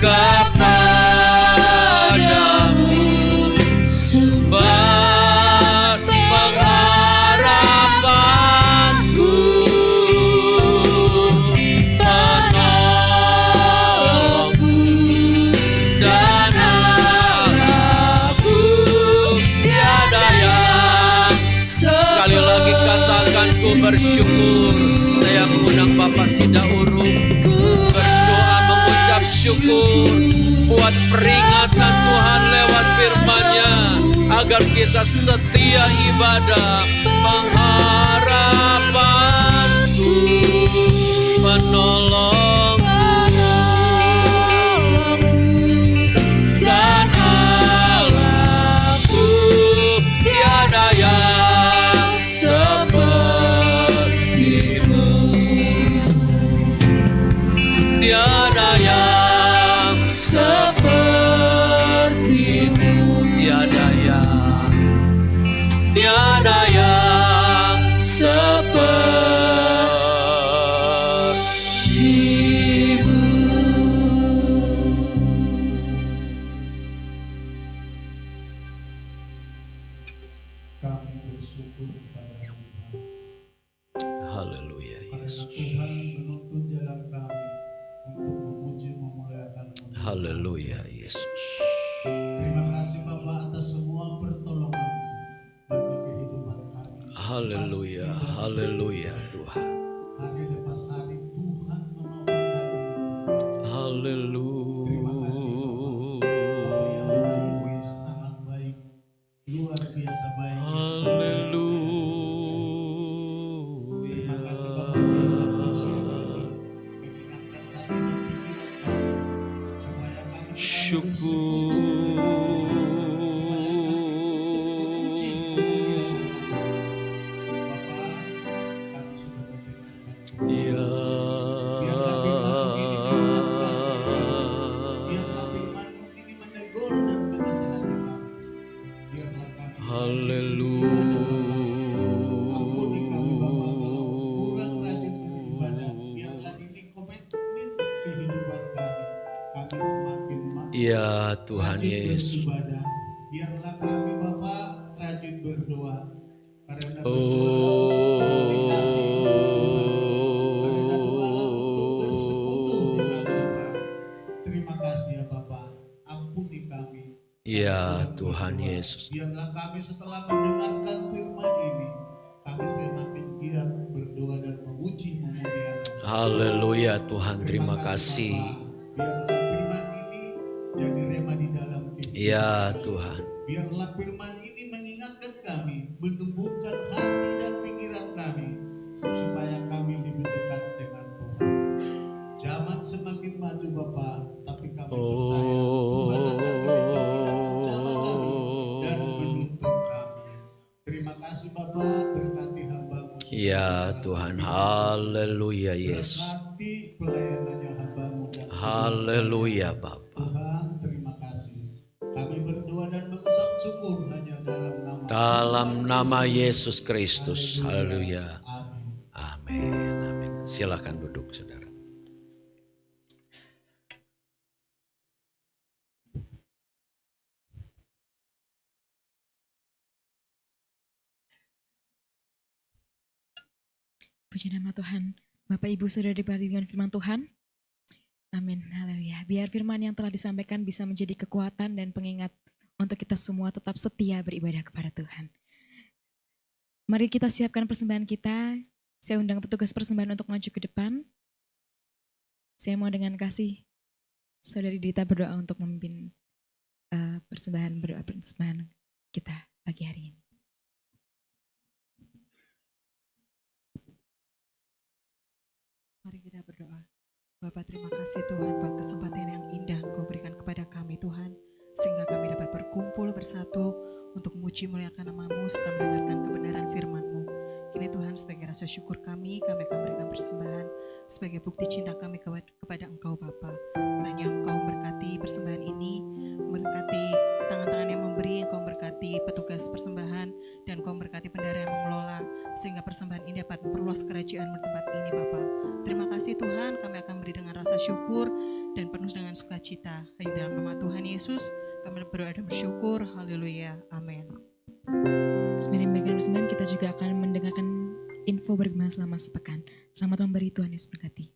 kepadamu. Sumber pengharapanku, penolongku dan Allahku, tiada yang. Sekali lagi katakan, ku bersyukur. Saya mengundang Bapak Sidauru berdoa mengucap syukur buat peringatan Tuhan lewat firman-Nya, agar kita setia ibadah. Pengharapanku, penolongku dan Allahku, tiada yang seperti-Mu. Tiada yang seperti-Mu. Tiada yang seperti-Mu. Kami bersyukur kepada Tuhan Haleluya karena Yesus. Tuhan menuntun jalan kami untuk memuji memuliakan nama. Haleluya Yesus. Terima kasih Bapak atas semua pertolongan bagi kehidupan kami. Haleluya, haleluya Tuhan. Hari lepas hari Tuhan menolong dan menolong. Haleluya. Terima kasih Bapak. Bapak yang baik, sangat baik, luar biasa baik. Terima kasih Bapak, biarlah pujian ini mengingatkan hati dan pikiran kami, supaya kami selalu Syukur. Ya. Ya Tuhan Yesus. Biarlah kami Bapak rajin berdoa. Karena terima kasih ya Bapak, ampuni kami. Ya Tuhan Yesus. Biarlah kami setelah mendengarkan firman ini, kami semakin giat berdoa dan memuji memuliakan. Haleluya Tuhan, terima kasih. Biarlah firman ini jadi rema di dalam kehidupan. Ya Tuhan. Biarlah firman ini mengingatkan kami, menumbuhkan hati dan pikiran kami, supaya kami lebih dekat dengan Tuhan. Zaman semakin maju Bapak, tapi kami percaya Tuhan akan melindungi dan menjaga kami dan menuntun kami. Terima kasih Bapak, berkati hamba-Mu. Ya Tuhan, haleluya Yesus. Berkati pelayanannya hamba-Mu. Haleluya Bapak. Tuhan, terima kasih. Kami berdoa dan mengucap syukur hanya dalam nama Yesus Kristus. Haleluya. Amin. Amin. Amin. Silakan duduk saudara. Puji nama Tuhan. Bapak Ibu Saudara diberkati dengan firman Tuhan. Amin. Haleluya. Biar firman yang telah disampaikan bisa menjadi kekuatan dan pengingat untuk kita semua tetap setia beribadah kepada Tuhan. Mari kita siapkan persembahan kita. Saya undang petugas persembahan untuk maju ke depan. Saya mau dengan kasih Saudari Dita berdoa untuk memimpin persembahan kita pagi hari ini. Mari kita berdoa. Bapa, terima kasih Tuhan buat kesempatan yang indah Engkau berikan kepada kami Tuhan, sehingga kami dapat berkumpul bersatu untuk memuji muliakan nama-Mu serta mendengarkan kebenaran firman-Mu. Kini Tuhan, sebagai rasa syukur kami akan berikan persembahan sebagai bukti cinta kami kepada Engkau Bapa. Kiranya Engkau memberkati persembahan ini, memberkati tangan-tangan yang memberi, Engkau memberkati petugas persembahan, dan Engkau memberkati bendahara yang mengelola, sehingga persembahan ini dapat memperluas kerajaan-Mu di tempat ini Bapa. Terima kasih Tuhan, kami akan beri dengan rasa syukur dan penuh dengan sukacita. Hanya dalam nama Tuhan Yesus kami berdoa dan bersyukur. Haleluya. Amin. Sembari memberikan persembahan, kita juga akan mendengarkan info bergema selama sepekan. Selamat memberi, Tuhan Yesus berkati.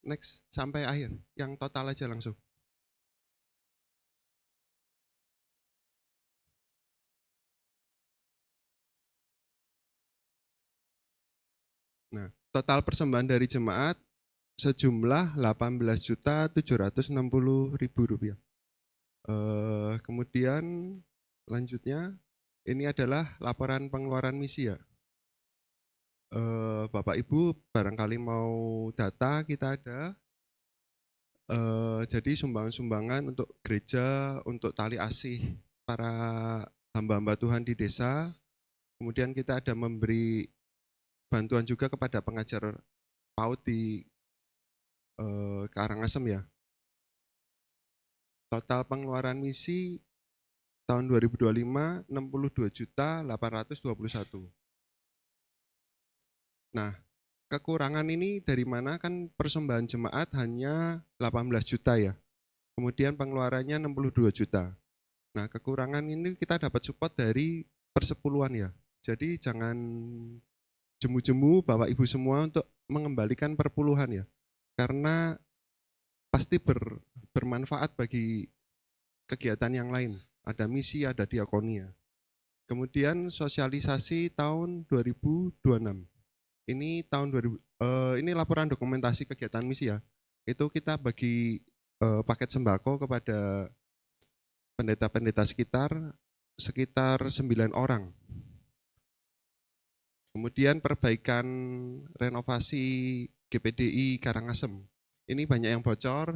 Next sampai akhir, yang total aja langsung. Nah, total persembahan dari jemaat sejumlah 18.760.000 rupiah. Kemudian lanjutnya ini adalah laporan pengeluaran misi ya. Bapak Ibu barangkali mau data kita ada. Jadi sumbangan-sumbangan untuk gereja, untuk tali asih para hamba-hamba Tuhan di desa. Kemudian kita ada memberi bantuan juga kepada pengajar PAUD di Karangasem ya. Total pengeluaran misi tahun 2025 62.821. Nah, kekurangan ini dari mana? Kan persembahan jemaat hanya 18 juta ya. Kemudian pengeluarannya 62 juta. Nah, kekurangan ini kita dapat support dari persepuluhan ya. Jadi jangan jemu-jemu Bapak Ibu semua untuk mengembalikan perpuluhan ya. Karena pasti bermanfaat bagi kegiatan yang lain. Ada misi, ada diakonia. Kemudian sosialisasi tahun 2026. Ini tahun 2000, ini laporan dokumentasi kegiatan misi ya. Itu kita bagi paket sembako kepada pendeta-pendeta sekitar 9 orang. Kemudian perbaikan renovasi GPDI Karangasem. Ini banyak yang bocor.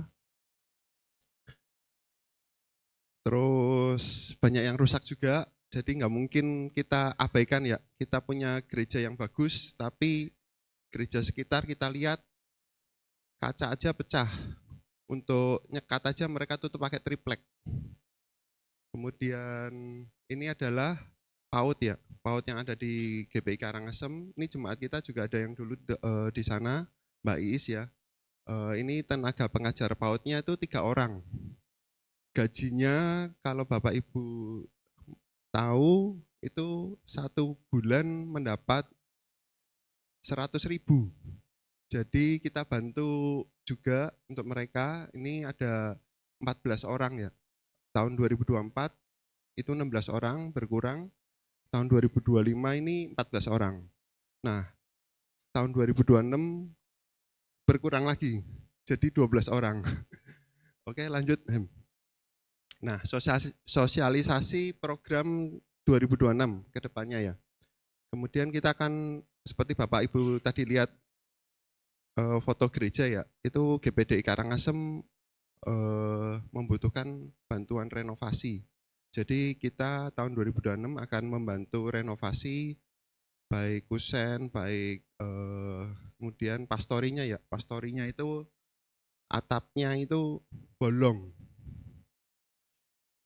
Terus banyak yang rusak juga. Jadi nggak mungkin kita abaikan ya. Kita punya gereja yang bagus, tapi gereja sekitar kita lihat kaca aja pecah. Untuk nyekat aja mereka tutup pakai triplek. Kemudian ini adalah PAUD ya, PAUD yang ada di GPI Karangasem. Ini jemaat kita juga ada yang dulu di sana, Mbak Iis ya. Ini tenaga pengajar PAUD-nya itu 3 orang. Gajinya kalau Bapak Ibu tahu itu 1 bulan mendapat 100.000. Jadi kita bantu juga untuk mereka. Ini ada 14 orang ya. Tahun 2024 itu 16 orang berkurang. Tahun 2025 ini 14 orang. Nah, tahun 2026 berkurang lagi. Jadi 12 orang. Oke, lanjut. Nah, sosialisasi program 2026 ke depannya ya. Kemudian kita akan seperti Bapak Ibu tadi lihat foto gereja ya, itu GPDI Karangasem membutuhkan bantuan renovasi. Jadi kita tahun 2026 akan membantu renovasi baik kusen, baik kemudian pastorinya ya. Pastorinya itu atapnya itu bolong.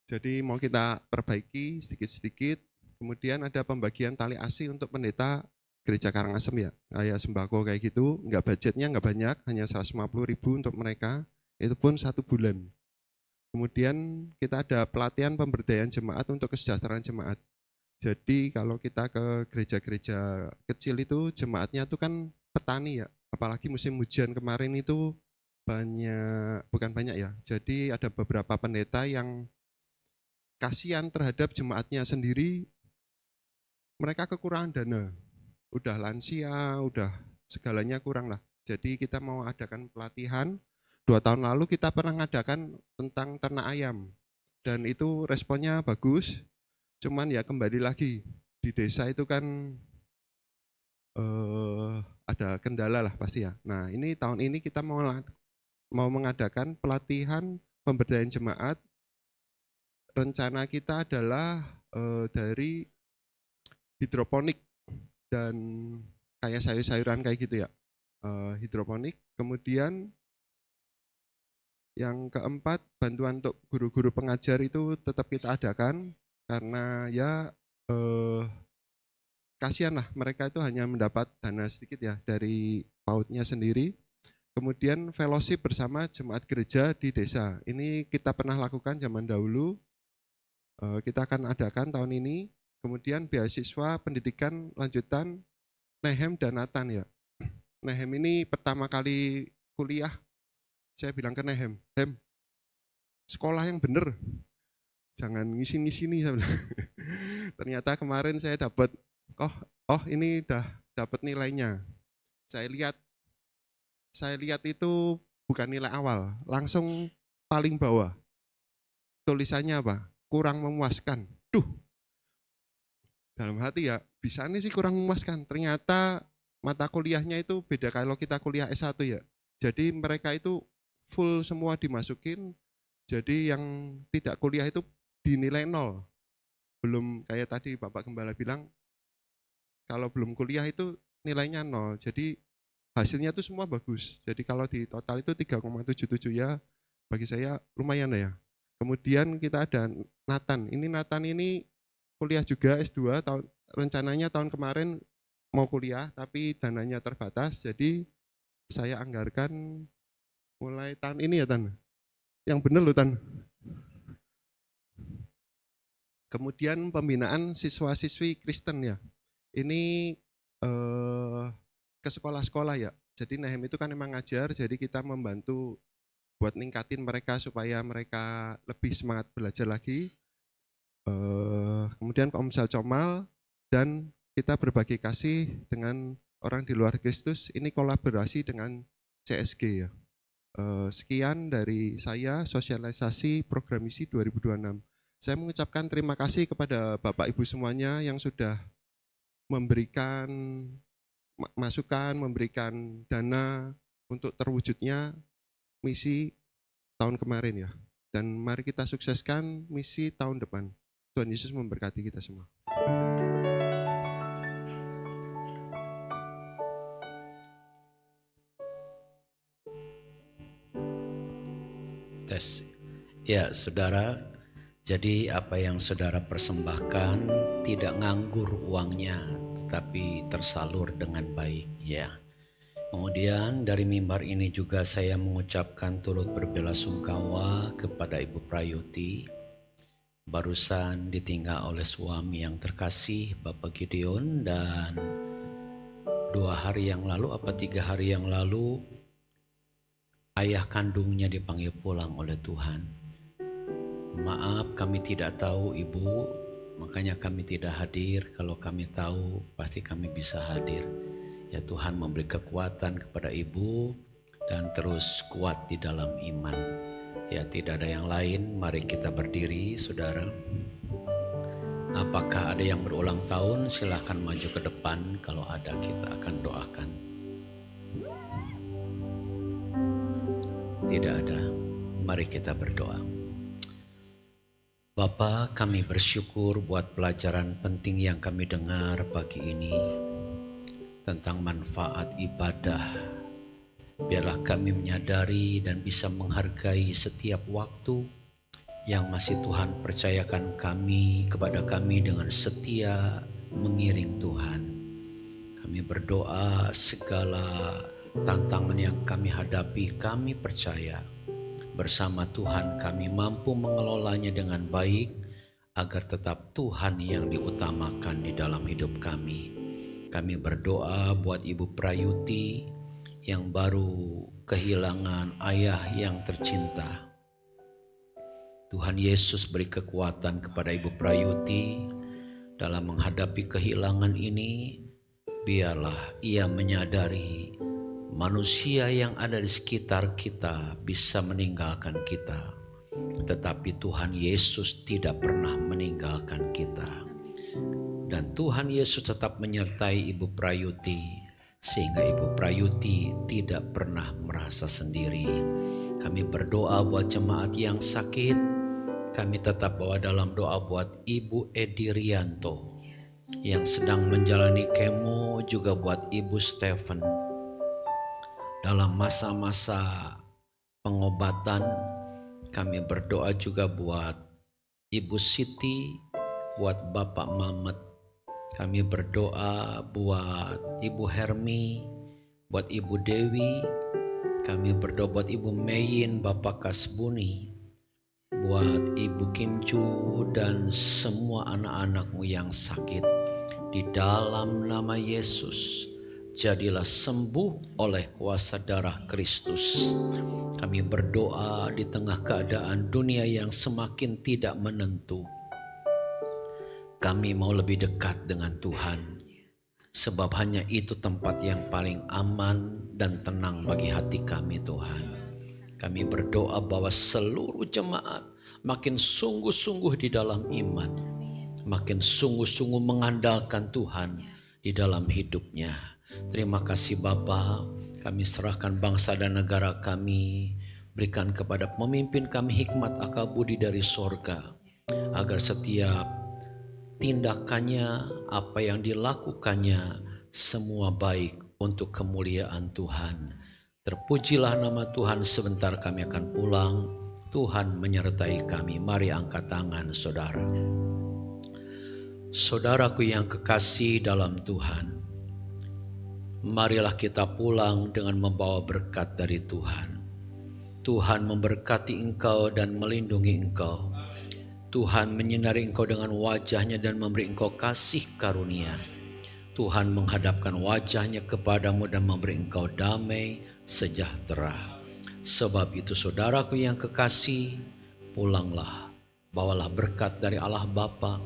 Jadi mau kita perbaiki sedikit-sedikit. Kemudian ada pembagian tali asih untuk pendeta gereja Karangasem ya. Kayak sembako kayak gitu, budgetnya nggak banyak, hanya 150.000 untuk mereka. Itu pun 1 bulan. Kemudian kita ada pelatihan pemberdayaan jemaat untuk kesejahteraan jemaat. Jadi kalau kita ke gereja-gereja kecil itu jemaatnya itu kan petani ya. Apalagi musim hujan kemarin itu bukan banyak ya. Jadi ada beberapa pendeta yang kasihan terhadap jemaatnya sendiri. Mereka kekurangan dana. Udah lansia, udah segalanya kurang lah. Jadi kita mau adakan pelatihan. 2 tahun lalu kita pernah mengadakan tentang ternak ayam. Dan itu responnya bagus. Cuman ya kembali lagi, di desa itu kan ada kendala lah pasti ya. Nah ini tahun ini kita mau mengadakan pelatihan pemberdayaan jemaat. Rencana kita adalah dari hidroponik dan kayak sayur-sayuran kayak gitu ya. Hidroponik, kemudian yang keempat, bantuan untuk guru-guru pengajar itu tetap kita adakan karena ya kasihan lah mereka itu hanya mendapat dana sedikit ya dari PAUD-nya sendiri. Kemudian fellowship bersama jemaat gereja di desa. Ini kita pernah lakukan zaman dahulu. Kita akan adakan tahun ini. Kemudian beasiswa pendidikan lanjutan Nehem dan Nathan ya. Nehem ini pertama kali kuliah, saya bilang ke Nehem, Hem, sekolah yang bener, jangan ngisi-ngisi nih. Saya bilang. Ternyata kemarin saya dapat, ini udah dapat nilainya. Saya lihat itu bukan nilai awal, langsung paling bawah. Tulisannya apa? Kurang memuaskan. Duh, dalam hati ya, bisa nih sih kurang memuaskan. Ternyata mata kuliahnya itu beda kalau kita kuliah S1 ya. Jadi mereka itu full semua dimasukin, jadi yang tidak kuliah itu dinilai 0. Belum kayak tadi Bapak Gembala bilang, kalau belum kuliah itu nilainya 0. Jadi hasilnya itu semua bagus. Jadi kalau di total itu 3,77 ya, bagi saya lumayan ya. Kemudian kita ada Nathan. Nathan ini kuliah juga S2, rencananya tahun kemarin mau kuliah, tapi dananya terbatas. Jadi saya anggarkan mulai tahun ini ya, Tan. Yang benar loh, Tan. Kemudian pembinaan siswa-siswi Kristen ya. Ini ke sekolah-sekolah ya. Jadi Nehem itu kan emang ngajar, jadi kita membantu buat ningkatin mereka supaya mereka lebih semangat belajar lagi. Kemudian Komsel Comal, dan kita berbagi kasih dengan orang di luar Kristus. Ini kolaborasi dengan CSG ya. Sekian dari saya, sosialisasi program misi 2026. Saya mengucapkan terima kasih kepada Bapak Ibu semuanya yang sudah memberikan masukan, memberikan dana untuk terwujudnya misi tahun kemarin ya. Dan mari kita sukseskan misi tahun depan. Tuhan Yesus memberkati kita semua. Tes. Ya, saudara, jadi apa yang saudara persembahkan tidak nganggur uangnya, tetapi tersalur dengan baik ya. Kemudian dari mimbar ini juga saya mengucapkan turut berbelasungkawa kepada Ibu Prayuti, barusan ditinggal oleh suami yang terkasih Bapak Gideon, dan 2 hari yang lalu 3 hari yang lalu ayah kandungnya dipanggil pulang oleh Tuhan. Maaf, kami tidak tahu Ibu, makanya kami tidak hadir. Kalau kami tahu pasti kami bisa hadir. Ya, Tuhan memberi kekuatan kepada Ibu dan terus kuat di dalam iman. Ya, tidak ada yang lain. Mari kita berdiri, saudara. Apakah ada yang berulang tahun? Silahkan maju ke depan. Kalau ada, kita akan doakan. Tidak ada. Mari kita berdoa. Bapa, kami bersyukur buat pelajaran penting yang kami dengar pagi ini tentang manfaat ibadah. Biarlah kami menyadari dan bisa menghargai setiap waktu yang masih Tuhan percayakan kepada kami dengan setia mengiring Tuhan. Kami berdoa segala tantangan yang kami hadapi, kami percaya bersama Tuhan kami mampu mengelolanya dengan baik agar tetap Tuhan yang diutamakan di dalam hidup kami. Kami berdoa buat Ibu Prayuti yang baru kehilangan ayah yang tercinta. Tuhan Yesus beri kekuatan kepada Ibu Prayuti dalam menghadapi kehilangan ini. Biarlah ia menyadari manusia yang ada di sekitar kita bisa meninggalkan kita, tetapi Tuhan Yesus tidak pernah meninggalkan kita. Dan Tuhan Yesus tetap menyertai Ibu Prayuti, sehingga Ibu Prayuti tidak pernah merasa sendiri. Kami berdoa buat jemaat yang sakit. Kami tetap bawa dalam doa buat Ibu Edi Rianto yang sedang menjalani kemo, juga buat Ibu Stephen dalam masa-masa pengobatan. Kami berdoa juga buat Ibu Siti, buat Bapak Mamet. Kami berdoa buat Ibu Hermi, buat Ibu Dewi. Kami berdoa buat Ibu Meyin, Bapak Kasbuni, buat Ibu Kimcu dan semua anak-anakmu yang sakit. Di dalam nama Yesus, jadilah sembuh oleh kuasa darah Kristus. Kami berdoa di tengah keadaan dunia yang semakin tidak menentu. Kami mau lebih dekat dengan Tuhan, sebab hanya itu tempat yang paling aman dan tenang bagi hati kami, Tuhan. Kami berdoa bahwa seluruh jemaat makin sungguh-sungguh di dalam iman, makin sungguh-sungguh mengandalkan Tuhan di dalam hidupnya. Terima kasih Bapa, kami serahkan bangsa dan negara kami, berikan kepada pemimpin kami hikmat akal budi dari sorga, agar setiap tindakannya, apa yang dilakukannya, semua baik untuk kemuliaan Tuhan. Terpujilah nama Tuhan. Sebentar kami akan pulang. Tuhan menyertai kami. Mari angkat tangan saudara. Saudaraku yang kekasih dalam Tuhan, marilah kita pulang dengan membawa berkat dari Tuhan. Tuhan memberkati engkau dan melindungi engkau. Tuhan menyinari engkau dengan wajahnya dan memberi engkau kasih karunia. Tuhan menghadapkan wajahnya kepadamu dan memberi engkau damai sejahtera. Sebab itu saudaraku yang kekasih, pulanglah, bawalah berkat dari Allah Bapa,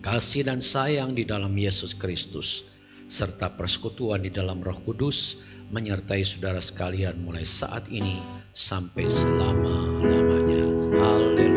kasih dan sayang di dalam Yesus Kristus, serta persekutuan di dalam Roh Kudus menyertai saudara sekalian mulai saat ini sampai selama-lamanya. Haleluya.